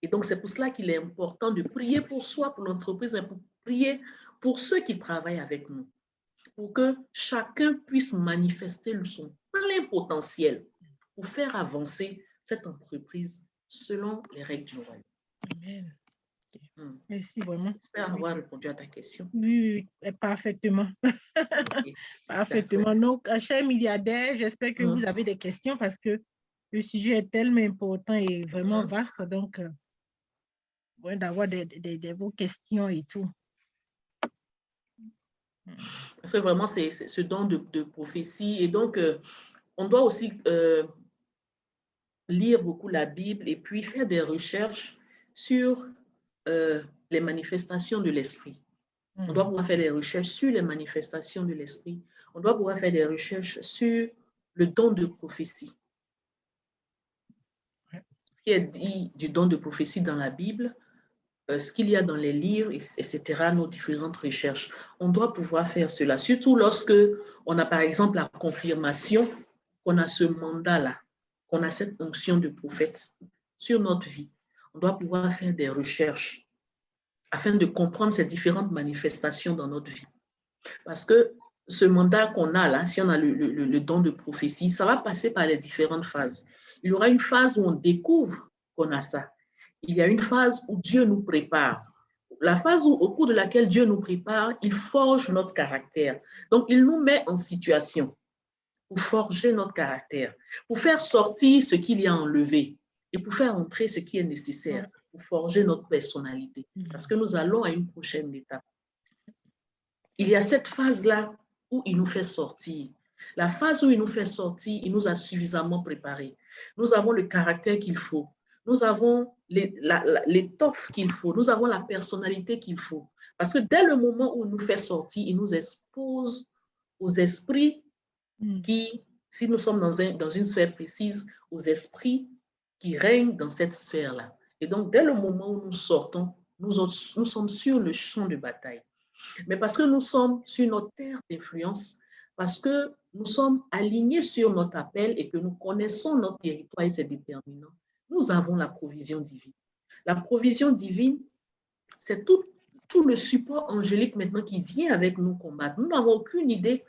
S1: Et donc, c'est pour cela qu'il est important de prier pour soi, pour l'entreprise, et pour prier pour ceux qui travaillent avec nous, pour que chacun puisse manifester son plein potentiel pour faire avancer cette entreprise selon les règles du royaume.
S2: Amen. Merci vraiment.
S1: J'espère avoir répondu à ta question.
S2: Oui, parfaitement. Okay. Parfaitement. Donc, chers milliardaires, j'espère que vous avez des questions parce que le sujet est tellement important et vraiment vaste. Donc, bon, d'avoir vos questions et tout.
S1: Parce que vraiment, c'est ce don de prophétie. Et donc, on doit aussi lire beaucoup la Bible et puis faire des recherches sur les manifestations de l'esprit. On doit pouvoir faire des recherches sur les manifestations de l'esprit. On doit pouvoir faire des recherches sur le don de prophétie. ce qui est dit du don de prophétie dans la Bible, ce qu'il y a dans les livres, etc., nos différentes recherches. On doit pouvoir faire cela, surtout lorsque on a par exemple la confirmation qu'on a ce mandat-là, qu'on a cette onction de prophète sur notre vie. On doit pouvoir faire des recherches afin de comprendre ces différentes manifestations dans notre vie. Parce que ce mandat qu'on a là, si on a le don de prophétie, ça va passer par les différentes phases. Il y aura une phase où on découvre qu'on a ça. Il y a une phase où Dieu nous prépare. La phase où, au cours de laquelle Dieu nous prépare, il forge notre caractère. Donc, il nous met en situation pour forger notre caractère, pour faire sortir ce qu'il y a enlevé et pour faire entrer ce qui est nécessaire, pour forger notre personnalité. Parce que nous allons à une prochaine étape. Il y a cette phase-là où il nous fait sortir. La phase où il nous fait sortir, il nous a suffisamment préparés. Nous avons le caractère qu'il faut. Nous avons l'étoffe qu'il faut. Nous avons la personnalité qu'il faut. Parce que dès le moment où il nous fait sortir, il nous expose aux esprits qui, si nous sommes dans une sphère précise, aux esprits qui règnent dans cette sphère-là. Et donc, dès le moment où nous sortons, nous sommes sur le champ de bataille. Mais parce que nous sommes sur notre terre d'influence, parce que nous sommes alignés sur notre appel et que nous connaissons notre territoire et c'est déterminant, nous avons la provision divine. La provision divine, c'est tout le support angélique maintenant qui vient avec nous combattre. Nous n'avons aucune idée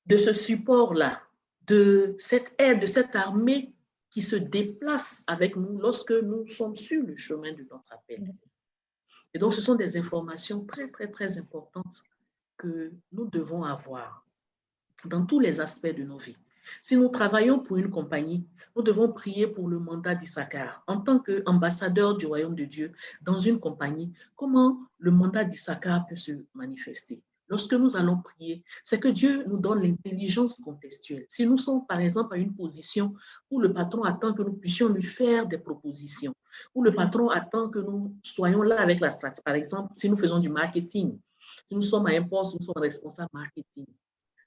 S1: de ce support-là, de cette aide, de cette armée qui se déplace avec nous lorsque nous sommes sur le chemin de notre appel. Et donc, ce sont des informations très, très, très importantes que nous devons avoir dans tous les aspects de nos vies. Si nous travaillons pour une compagnie, nous devons prier pour le mandat d'Issachar. En tant qu'ambassadeur du royaume de Dieu dans une compagnie, comment le mandat d'Issachar peut se manifester? Lorsque nous allons prier, c'est que Dieu nous donne l'intelligence contextuelle. Si nous sommes, par exemple, à une position où le patron attend que nous puissions lui faire des propositions, où le patron attend que nous soyons là avec la stratégie. Par exemple, si nous faisons du marketing, si nous sommes à un poste où nous sommes responsables marketing,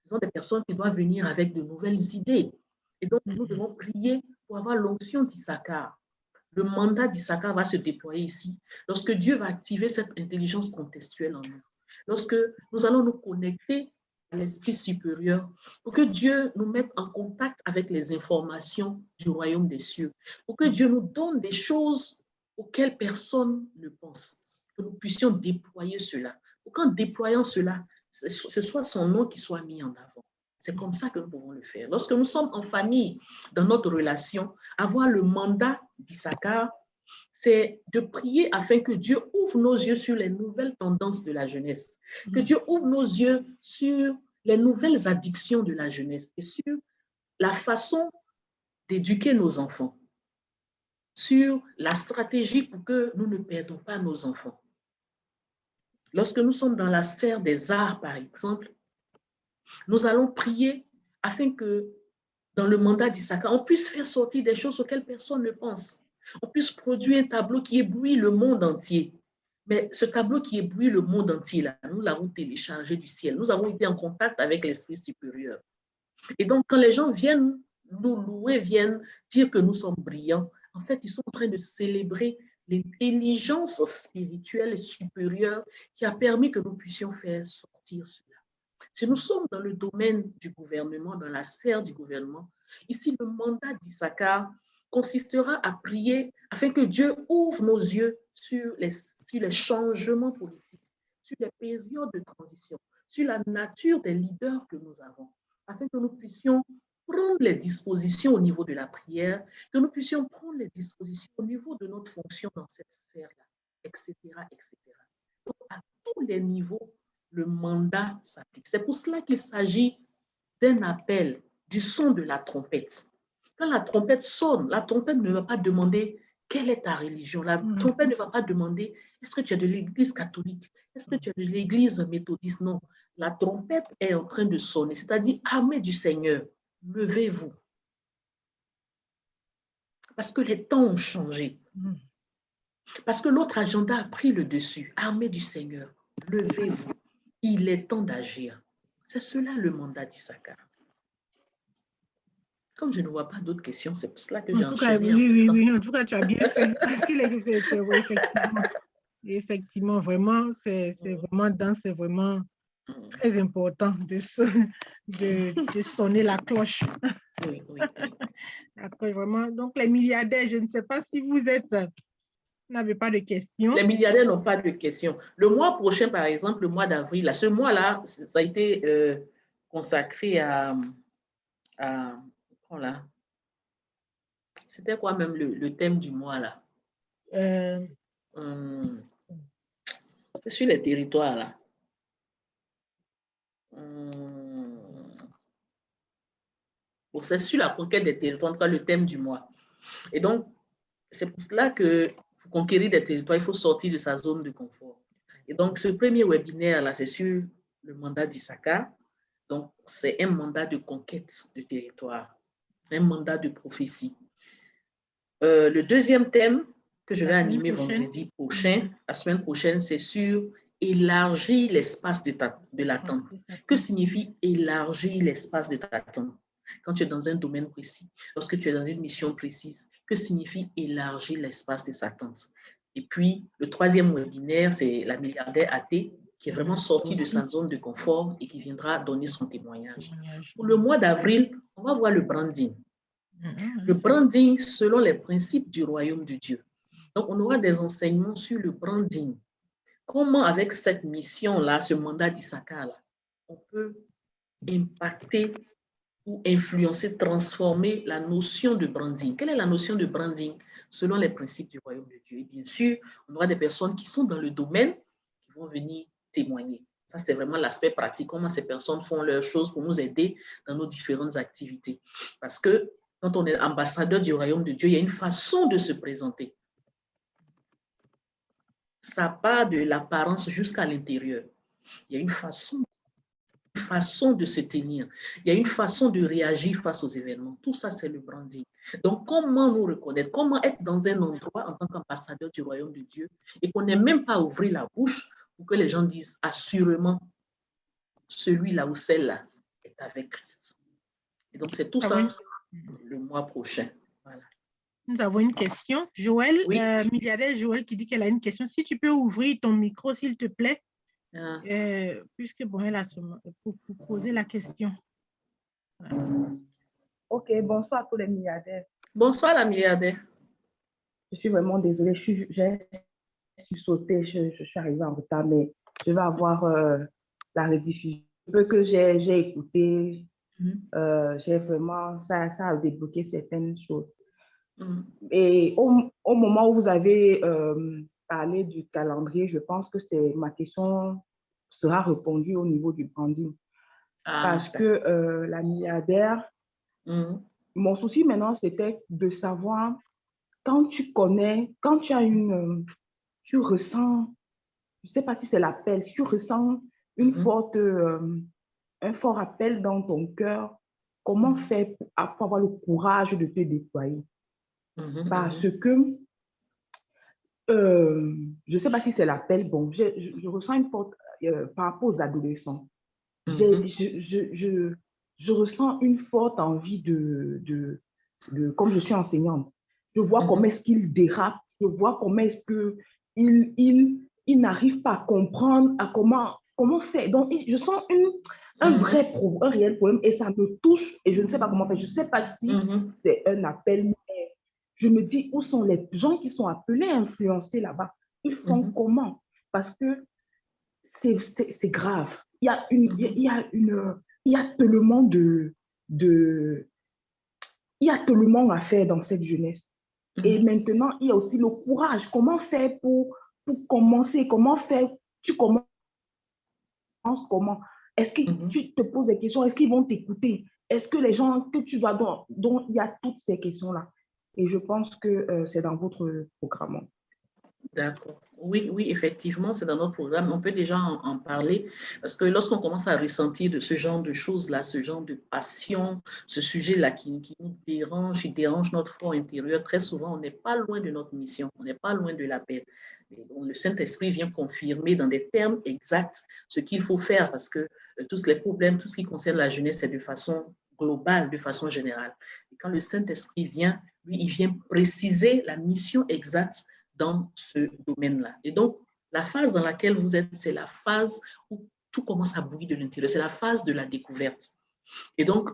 S1: ce sont des personnes qui doivent venir avec de nouvelles idées. Et donc, nous devons prier pour avoir l'onction d'Issachar. Le mandat d'Issachar va se déployer ici lorsque Dieu va activer cette intelligence contextuelle en nous. Lorsque nous allons nous connecter à l'esprit supérieur pour que Dieu nous mette en contact avec les informations du royaume des cieux, pour que Dieu nous donne des choses auxquelles personne ne pense, que nous puissions déployer cela. Pour qu'en déployant cela, ce soit son nom qui soit mis en avant. C'est comme ça que nous pouvons le faire. Lorsque nous sommes en famille, dans notre relation, avoir le mandat d'Issachar, c'est de prier afin que Dieu ouvre nos yeux sur les nouvelles tendances de la jeunesse, que Dieu ouvre nos yeux sur les nouvelles addictions de la jeunesse et sur la façon d'éduquer nos enfants, sur la stratégie pour que nous ne perdons pas nos enfants. Lorsque nous sommes dans la sphère des arts, par exemple, nous allons prier afin que dans le mandat d'Issachar, on puisse faire sortir des choses auxquelles personne ne pense. On puisse produire un tableau qui éblouit le monde entier. Mais ce tableau qui éblouit le monde entier, là, nous l'avons téléchargé du ciel. Nous avons été en contact avec l'Esprit supérieur. Et donc, quand les gens viennent nous louer, viennent dire que nous sommes brillants, en fait, ils sont en train de célébrer l'intelligence spirituelle supérieure qui a permis que nous puissions faire sortir cela. Si nous sommes dans le domaine du gouvernement, dans la sphère du gouvernement, ici, le mandat d'Issachar consistera à prier afin que Dieu ouvre nos yeux sur les changements politiques, sur les périodes de transition, sur la nature des leaders que nous avons, afin que nous puissions prendre les dispositions au niveau de la prière, que nous puissions prendre les dispositions au niveau de notre fonction dans cette sphère-là, etc., etc. Donc, à tous les niveaux, le mandat s'applique. C'est pour cela qu'il s'agit d'un appel, du son de la trompette. Quand la trompette sonne, la trompette ne va pas demander quelle est ta religion. La trompette ne va pas demander est-ce que tu es de l'église catholique, est-ce que tu es de l'église méthodiste. Non, la trompette est en train de sonner, c'est-à-dire armée du Seigneur, levez-vous. Parce que les temps ont changé. Parce que l'autre agenda a pris le dessus. Armée du Seigneur, levez-vous. Il est temps d'agir. C'est cela le mandat d'Issachar. Comme je ne vois pas d'autres questions, c'est pour cela que
S2: En
S1: j'ai
S2: tout cas,
S1: enchaîné.
S2: oui. En tout cas, tu as bien fait. Parce qu'il est, oui, effectivement, vraiment, c'est vraiment c'est vraiment très important de sonner la cloche.
S1: Oui.
S2: Après, vraiment, donc les milliardaires, je ne sais pas si vous n'avez pas de questions.
S1: Les milliardaires n'ont pas de questions. Le mois prochain, par exemple, le mois d'avril, ce mois-là, ça a été consacré à voilà. C'était quoi même le thème du mois là? C'est sur les territoires là. C'est sur la conquête des territoires, en tout cas le thème du mois. Et donc, c'est pour cela que pour conquérir des territoires, il faut sortir de sa zone de confort. Et donc, ce premier webinaire là, c'est sur le mandat d'Issachar. Donc, c'est un mandat de conquête de territoire, un mandat de prophétie. Le deuxième thème que je vais animer vendredi prochain, la semaine prochaine, c'est sur élargir l'espace de l'attente. Que signifie élargir l'espace de l'attente? Quand tu es dans un domaine précis, lorsque tu es dans une mission précise, que signifie élargir l'espace de l'attente? Et puis, le troisième webinaire, c'est la milliardaire athée qui est vraiment sortie de sa zone de confort et qui viendra donner son témoignage. Pour le mois d'avril, on va voir le branding. Le branding selon les principes du royaume de Dieu. Donc, on aura des enseignements sur le branding. Comment, avec cette mission-là, ce mandat d'Issachar-là, on peut impacter ou influencer, transformer la notion de branding. Quelle est la notion de branding selon les principes du royaume de Dieu? Et bien sûr, on aura des personnes qui sont dans le domaine qui vont venir témoigner. Ça, c'est vraiment l'aspect pratique, comment ces personnes font leurs choses pour nous aider dans nos différentes activités. Parce que quand on est ambassadeur du royaume de Dieu, il y a une façon de se présenter. Ça part de l'apparence jusqu'à l'intérieur. Il y a une façon de se tenir. Il y a une façon de réagir face aux événements. Tout ça, c'est le branding. Donc, comment nous reconnaître? Comment être dans un endroit en tant qu'ambassadeur du royaume de Dieu et qu'on n'ait même pas ouvert la bouche pour que les gens disent assurément, celui-là ou celle-là est avec Christ. Et donc, c'est tout ça le mois prochain. Voilà.
S2: Nous avons une question. Joël,
S1: oui.
S2: Milliardaire Joël qui dit qu'elle a une question. Si tu peux ouvrir ton micro, s'il te plaît, puisque bon, elle a pour poser la question.
S3: Ok, bonsoir à tous les milliardaires.
S1: Bonsoir la milliardaire.
S3: Je suis vraiment désolée, j'ai sauté, je suis arrivée en retard, mais je vais avoir la rediffusion. Le peu que j'ai écouté, j'ai vraiment, ça a débloqué certaines choses. Et au moment où vous avez parlé du calendrier, je pense que ma question sera répondue au niveau du branding. Parce que la milliardaire, mon souci maintenant, c'était de savoir, quand tu connais, quand tu as tu ressens, je ne sais pas si c'est l'appel, si tu ressens un fort appel dans ton cœur, comment faire pour avoir le courage de te déployer? Parce que, je ne sais pas si c'est l'appel, bon, je ressens une forte, par rapport aux adolescents, je ressens une forte envie comme je suis enseignante, je vois comment est-ce qu'ils dérapent, je vois comment est-ce qu'ils n'arrivent pas à comprendre comment faire. Donc, je sens un réel problème et ça me touche et je ne sais pas comment faire. Je ne sais pas si c'est un appel, mais je me dis, où sont les gens qui sont appelés à influencer là-bas? Ils font comment? Parce que c'est grave. Il y a tellement il y a tellement à faire dans cette jeunesse. Et maintenant, il y a aussi le courage. Comment faire pour commencer? Comment faire? Tu commences comment? Est-ce que tu te poses des questions? Est-ce qu'ils vont t'écouter? Est-ce que les gens que tu vas dont il y a toutes ces questions-là? Et je pense que c'est dans votre programme.
S1: D'accord. Oui, effectivement, c'est dans notre programme. On peut déjà en parler parce que lorsqu'on commence à ressentir de ce genre de choses-là, ce genre de passion, ce sujet-là qui nous dérange, qui dérange notre fort intérieur, très souvent, on n'est pas loin de notre mission, on n'est pas loin de l'appel. Le Saint-Esprit vient confirmer dans des termes exacts ce qu'il faut faire parce que tous les problèmes, tout ce qui concerne la jeunesse, c'est de façon globale, de façon générale. Et quand le Saint-Esprit vient, lui, il vient préciser la mission exacte dans ce domaine-là. Et donc, la phase dans laquelle vous êtes, c'est la phase où tout commence à bouillir de l'intérieur. C'est la phase de la découverte. Et donc,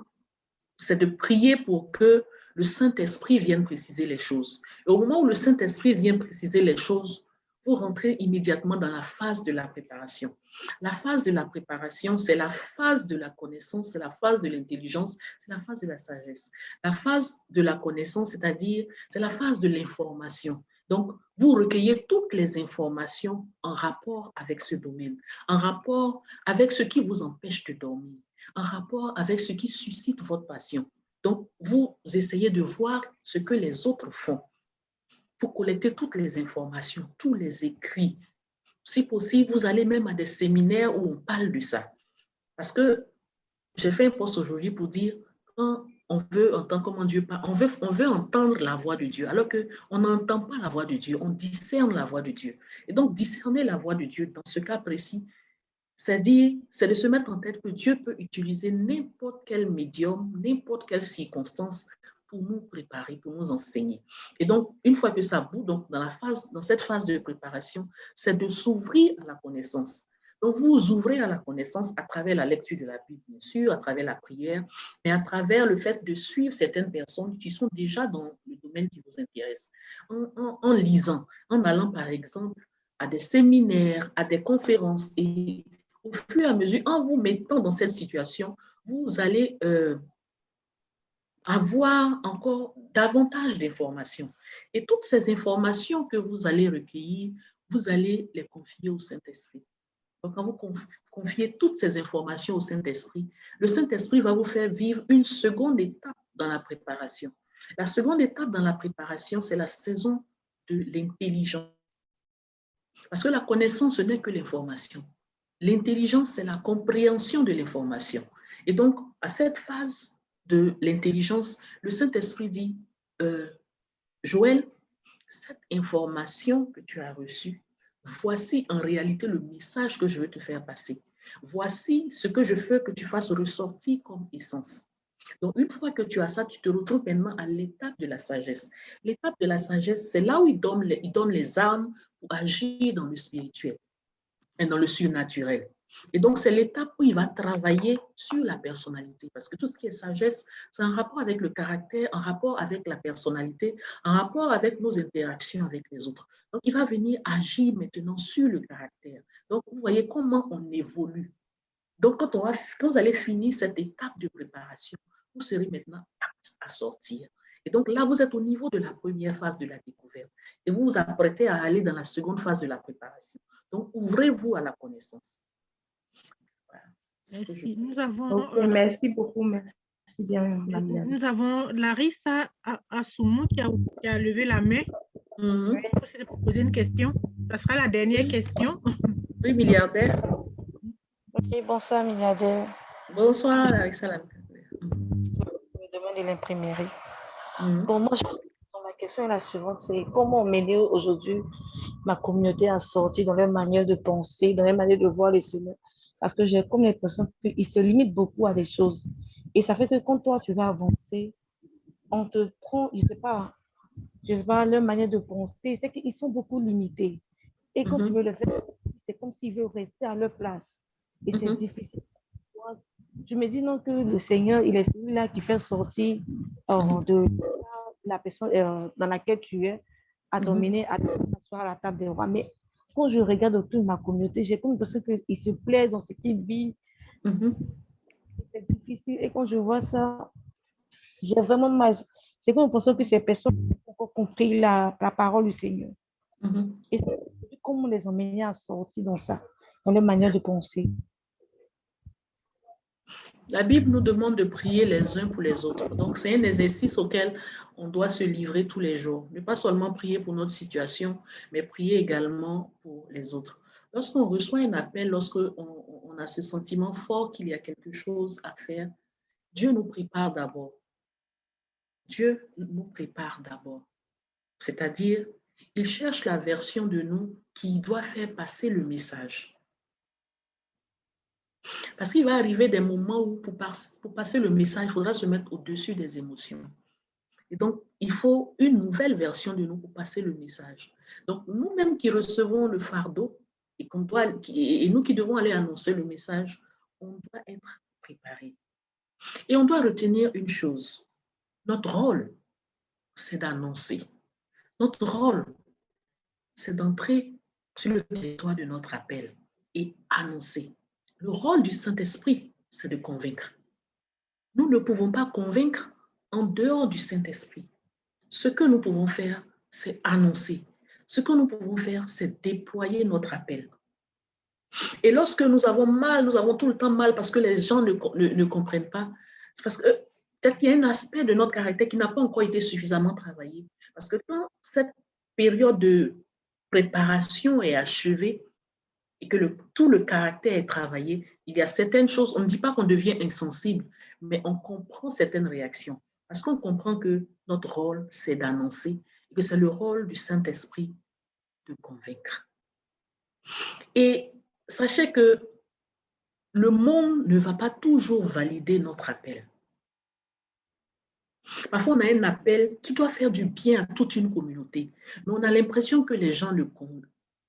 S1: c'est de prier pour que le Saint-Esprit vienne préciser les choses. Et au moment où le Saint-Esprit vient préciser les choses, vous rentrez immédiatement dans la phase de la préparation. La phase de la préparation, c'est la phase de la connaissance, c'est la phase de l'intelligence, c'est la phase de la sagesse. La phase de la connaissance, c'est-à-dire, c'est la phase de l'information. Donc, vous recueillez toutes les informations en rapport avec ce domaine, en rapport avec ce qui vous empêche de dormir, en rapport avec ce qui suscite votre passion. Donc, vous essayez de voir ce que les autres font. Vous collectez toutes les informations, tous les écrits. Si possible, vous allez même à des séminaires où on parle de ça. Parce que j'ai fait un post aujourd'hui pour dire, quand on veut entendre comment Dieu parle, on veut entendre la voix de Dieu, alors qu'on n'entend pas la voix de Dieu, on discerne la voix de Dieu. Et donc, discerner la voix de Dieu, dans ce cas précis, c'est de se mettre en tête que Dieu peut utiliser n'importe quel médium, n'importe quelle circonstance pour nous préparer, pour nous enseigner. Et donc, une fois que ça bout, donc dans cette phase de préparation, c'est de s'ouvrir à la connaissance. Donc, vous vous ouvrez à la connaissance à travers la lecture de la Bible, bien sûr, à travers la prière, mais à travers le fait de suivre certaines personnes qui sont déjà dans le domaine qui vous intéresse. En lisant, en allant, par exemple, à des séminaires, à des conférences, et au fur et à mesure, en vous mettant dans cette situation, vous allez avoir encore davantage d'informations. Et toutes ces informations que vous allez recueillir, vous allez les confier au Saint-Esprit. Donc, quand vous confiez toutes ces informations au Saint-Esprit, le Saint-Esprit va vous faire vivre une seconde étape dans la préparation. La seconde étape dans la préparation, c'est la saison de l'intelligence. Parce que la connaissance, ce n'est que l'information. L'intelligence, c'est la compréhension de l'information. Et donc, à cette phase de l'intelligence, le Saint-Esprit dit, Joël, cette information que tu as reçue, voici en réalité le message que je veux te faire passer. Voici ce que je veux que tu fasses ressortir comme essence. Donc, une fois que tu as ça, tu te retrouves maintenant à l'étape de la sagesse. L'étape de la sagesse, c'est là où il donne les armes pour agir dans le spirituel et dans le surnaturel. Et donc, c'est l'étape où il va travailler sur la personnalité. Parce que tout ce qui est sagesse, c'est en rapport avec le caractère, en rapport avec la personnalité, en rapport avec nos interactions avec les autres. Donc, il va venir agir maintenant sur le caractère. Donc, vous voyez comment on évolue. Donc, quand vous allez finir cette étape de préparation, vous serez maintenant apte à sortir. Et donc là, vous êtes au niveau de la première phase de la découverte et vous vous apprêtez à aller dans la seconde phase de la préparation. Donc, ouvrez-vous à la connaissance.
S2: Voilà. Merci. Nous avons...
S3: Okay, merci beaucoup. Merci bien, Maria.
S2: Nous avons Larissa Assoumou qui a levé la main. Pour poser une question. Ça sera la dernière question.
S1: Oui, milliardaire.
S4: Ok, bonsoir, milliardaire.
S1: Bonsoir, Larissa.
S4: Je me demande de l'imprimerie. Bon, moi, ma question est la suivante, c'est comment m'aider aujourd'hui ma communauté à sortir dans leur manière de penser, dans leur manière de voir les Seigneur. Parce que j'ai comme l'impression qu'ils se limitent beaucoup à des choses. Et ça fait que quand toi, tu vas avancer, on te prend, je sais pas, leur manière de penser, c'est qu'ils sont beaucoup limités. Et quand tu veux le faire, c'est comme s'ils veulent rester à leur place. Et c'est difficile. Je me dis non que le Seigneur, il est celui-là qui fait sortir de la personne dans laquelle tu es, à dominer, à t'asseoir à la table des rois. Mais quand je regarde autour de ma communauté, j'ai comme l'impression qu'il se plaît dans ce qu'il vit. C'est difficile. Et quand je vois ça, j'ai vraiment mal. C'est comme l'impression que ces personnes ont encore compris la parole du Seigneur. Et c'est comment les emmener à sortir dans ça, dans leur manière de penser.
S1: La Bible nous demande de prier les uns pour les autres. Donc, c'est un exercice auquel on doit se livrer tous les jours. Ne pas seulement prier pour notre situation, mais prier également pour les autres. Lorsqu'on reçoit un appel, lorsqu'on a ce sentiment fort qu'il y a quelque chose à faire, Dieu nous prépare d'abord. Dieu nous prépare d'abord. C'est-à-dire, il cherche la version de nous qui doit faire passer le message. Parce qu'il va arriver des moments où pour passer le message, il faudra se mettre au-dessus des émotions. Et donc, il faut une nouvelle version de nous pour passer le message. Donc, nous-mêmes qui recevons le fardeau et nous qui devons aller annoncer le message, on doit être préparés. Et on doit retenir une chose. Notre rôle, c'est d'annoncer. Notre rôle, c'est d'entrer sur le territoire de notre appel et annoncer. Le rôle du Saint-Esprit, c'est de convaincre. Nous ne pouvons pas convaincre en dehors du Saint-Esprit. Ce que nous pouvons faire, c'est annoncer. Ce que nous pouvons faire, c'est déployer notre appel. Et lorsque nous avons mal, nous avons tout le temps mal parce que les gens ne comprennent pas, c'est parce que peut-être qu'il y a un aspect de notre caractère qui n'a pas encore été suffisamment travaillé. Parce que quand cette période de préparation est achevée et que tout le caractère est travaillé, il y a certaines choses, on ne dit pas qu'on devient insensible, mais on comprend certaines réactions. Parce qu'on comprend que notre rôle, c'est d'annoncer et que c'est le rôle du Saint-Esprit de convaincre. Et sachez que le monde ne va pas toujours valider notre appel. Parfois, on a un appel qui doit faire du bien à toute une communauté, mais on a l'impression que les gens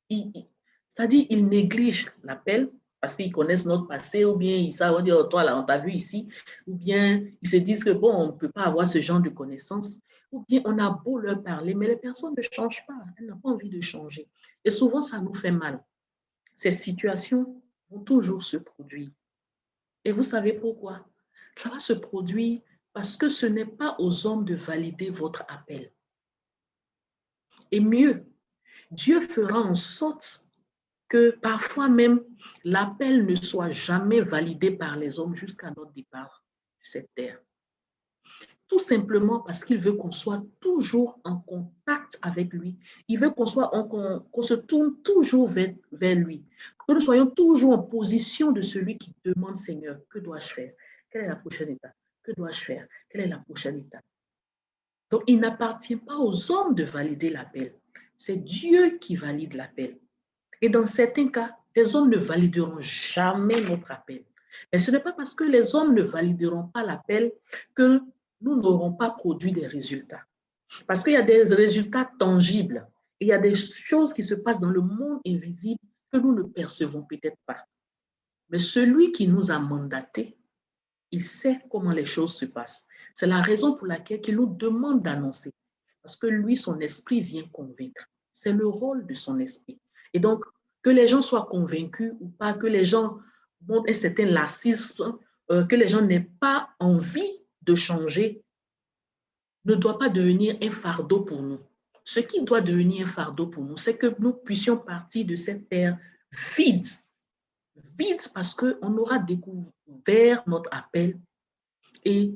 S1: c'est-à-dire ils négligent l'appel parce qu'ils connaissent notre passé, ou bien ils savent dire, toi là, on t'a vu ici, ou bien ils se disent que bon, on ne peut pas avoir ce genre de connaissances, ou bien on a beau leur parler, mais les personnes ne changent pas, elles n'ont pas envie de changer. Et souvent, ça nous fait mal. Ces situations vont toujours se produire. Et vous savez pourquoi? Ça va se produire parce que ce n'est pas aux hommes de valider votre appel. Et mieux, Dieu fera en sorte que parfois même l'appel ne soit jamais validé par les hommes jusqu'à notre départ de cette terre. Tout simplement parce qu'il veut qu'on soit toujours en contact avec lui. Il veut qu'on se tourne toujours vers lui. Que nous soyons toujours en position de celui qui demande, Seigneur, que dois-je faire? Quelle est la prochaine étape? Que dois-je faire? Quelle est la prochaine étape? Donc, il n'appartient pas aux hommes de valider l'appel. C'est Dieu qui valide l'appel. Et dans certains cas, les hommes ne valideront jamais notre appel. Mais ce n'est pas parce que les hommes ne valideront pas l'appel que nous n'aurons pas produit des résultats. Parce qu'il y a des résultats tangibles. Il y a des choses qui se passent dans le monde invisible que nous ne percevons peut-être pas. Mais celui qui nous a mandatés, il sait comment les choses se passent. C'est la raison pour laquelle il nous demande d'annoncer. Parce que lui, son esprit vient convaincre. C'est le rôle de son esprit. Et donc, que les gens soient convaincus ou pas, que les gens montrent un certain laxisme, que les gens n'aient pas envie de changer, ne doit pas devenir un fardeau pour nous. Ce qui doit devenir un fardeau pour nous, c'est que nous puissions partir de cette terre vide. Vide parce qu'on aura découvert notre appel et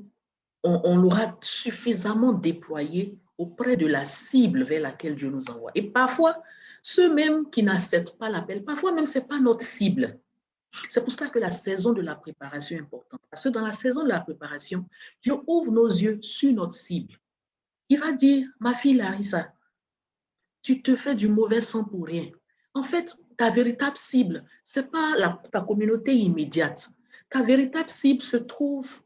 S1: on l'aura suffisamment déployé auprès de la cible vers laquelle Dieu nous envoie. Et parfois, ceux même qui n'acceptent pas l'appel, parfois même, ce n'est pas notre cible. C'est pour ça que la saison de la préparation est importante. Parce que dans la saison de la préparation, Dieu ouvre nos yeux sur notre cible. Il va dire, ma fille Larissa, tu te fais du mauvais sang pour rien. En fait, ta véritable cible, ce n'est pas ta communauté immédiate. Ta véritable cible se trouve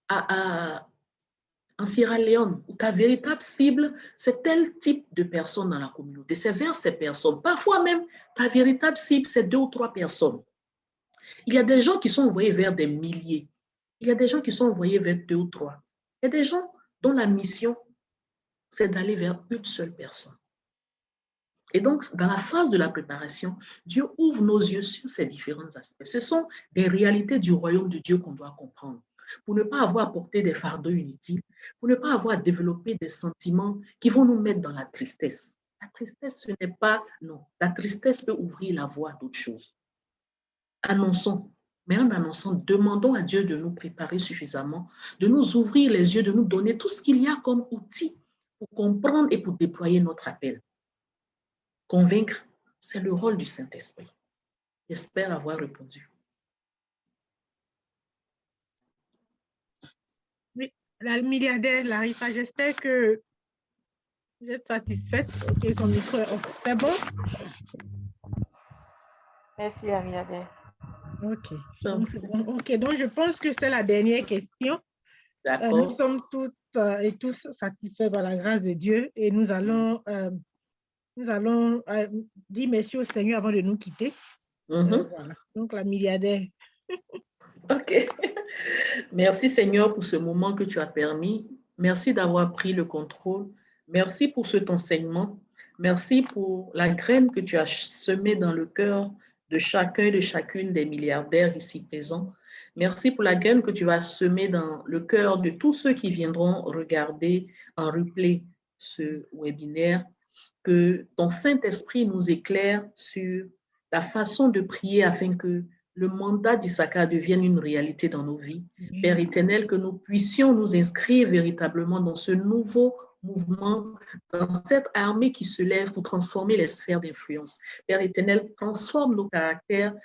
S1: en Sierra Leone, où ta véritable cible, c'est tel type de personnes dans la communauté. C'est vers ces personnes. Parfois même, ta véritable cible, c'est 2 ou 3 personnes. Il y a des gens qui sont envoyés vers des milliers. Il y a des gens qui sont envoyés vers 2 ou 3. Il y a des gens dont la mission, c'est d'aller vers une seule personne. Et donc, dans la phase de la préparation, Dieu ouvre nos yeux sur ces différents aspects. Ce sont des réalités du royaume de Dieu qu'on doit comprendre pour ne pas avoir porté des fardeaux inutiles, pour ne pas avoir développé des sentiments qui vont nous mettre dans la tristesse. La tristesse, ce n'est pas... Non, la tristesse peut ouvrir la voie à d'autres choses. Annonçons, mais en annonçant, demandons à Dieu de nous préparer suffisamment, de nous ouvrir les yeux, de nous donner tout ce qu'il y a comme outil pour comprendre et pour déployer notre appel. Convaincre, c'est le rôle du Saint-Esprit. J'espère avoir répondu.
S2: Oui, la milliardaire Larissa, j'espère que vous êtes satisfaite. Ok, son micro est off. C'est bon?
S4: Merci, la milliardaire.
S2: OK. Donc, c'est bon. OK, donc je pense que c'est la dernière question. Nous sommes toutes et tous satisfaits par la grâce de Dieu et nous allons dire merci au Seigneur avant de nous quitter. Voilà. Donc, la milliardaire.
S1: OK. Merci Seigneur pour ce moment que tu as permis. Merci d'avoir pris le contrôle. Merci pour cet enseignement. Merci pour la graine que tu as semée dans le cœur de chacun et de chacune des milliardaires ici présents. Merci pour la graine que tu vas semer dans le cœur de tous ceux qui viendront regarder en replay ce webinaire. Que ton Saint-Esprit nous éclaire sur la façon de prier afin que le mandat d'Issachar devienne une réalité dans nos vies. Père éternel, que nous puissions nous inscrire véritablement dans ce nouveau mouvement, dans cette armée qui se lève pour transformer les sphères d'influence. Père éternel, transforme nos caractères,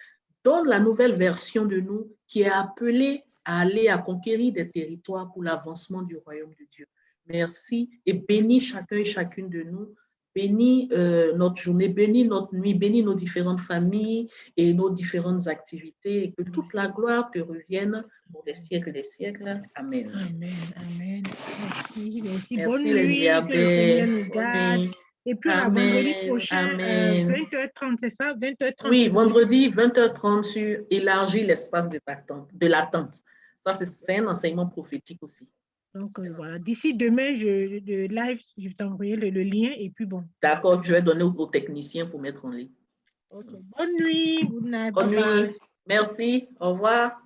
S1: donne la nouvelle version de nous qui est appelée à aller à conquérir des territoires pour l'avancement du royaume de Dieu. Merci et bénis chacun et chacune de nous. Bénis notre journée, bénis notre nuit, bénis nos différentes familles et nos différentes activités et que toute la gloire te revienne pour des siècles des siècles. Amen.
S2: Amen. Amen. Merci. Merci. Bonne
S1: les
S2: nuit. Que le Seigneur nous garde.
S1: Nuit.
S2: Et puis, on vendredi prochain, 20h30, c'est ça? 20h30.
S1: Oui, vendredi, 20h30 sur élargir l'espace de l'attente. Ça, c'est un enseignement prophétique aussi.
S2: Donc, voilà. D'ici demain, le live, je vais t'envoyer le lien et puis bon.
S1: D'accord, je vais donner aux techniciens pour mettre en ligne.
S2: Okay. Bonne nuit. Good night.
S1: Bonne nuit. Merci. Au revoir.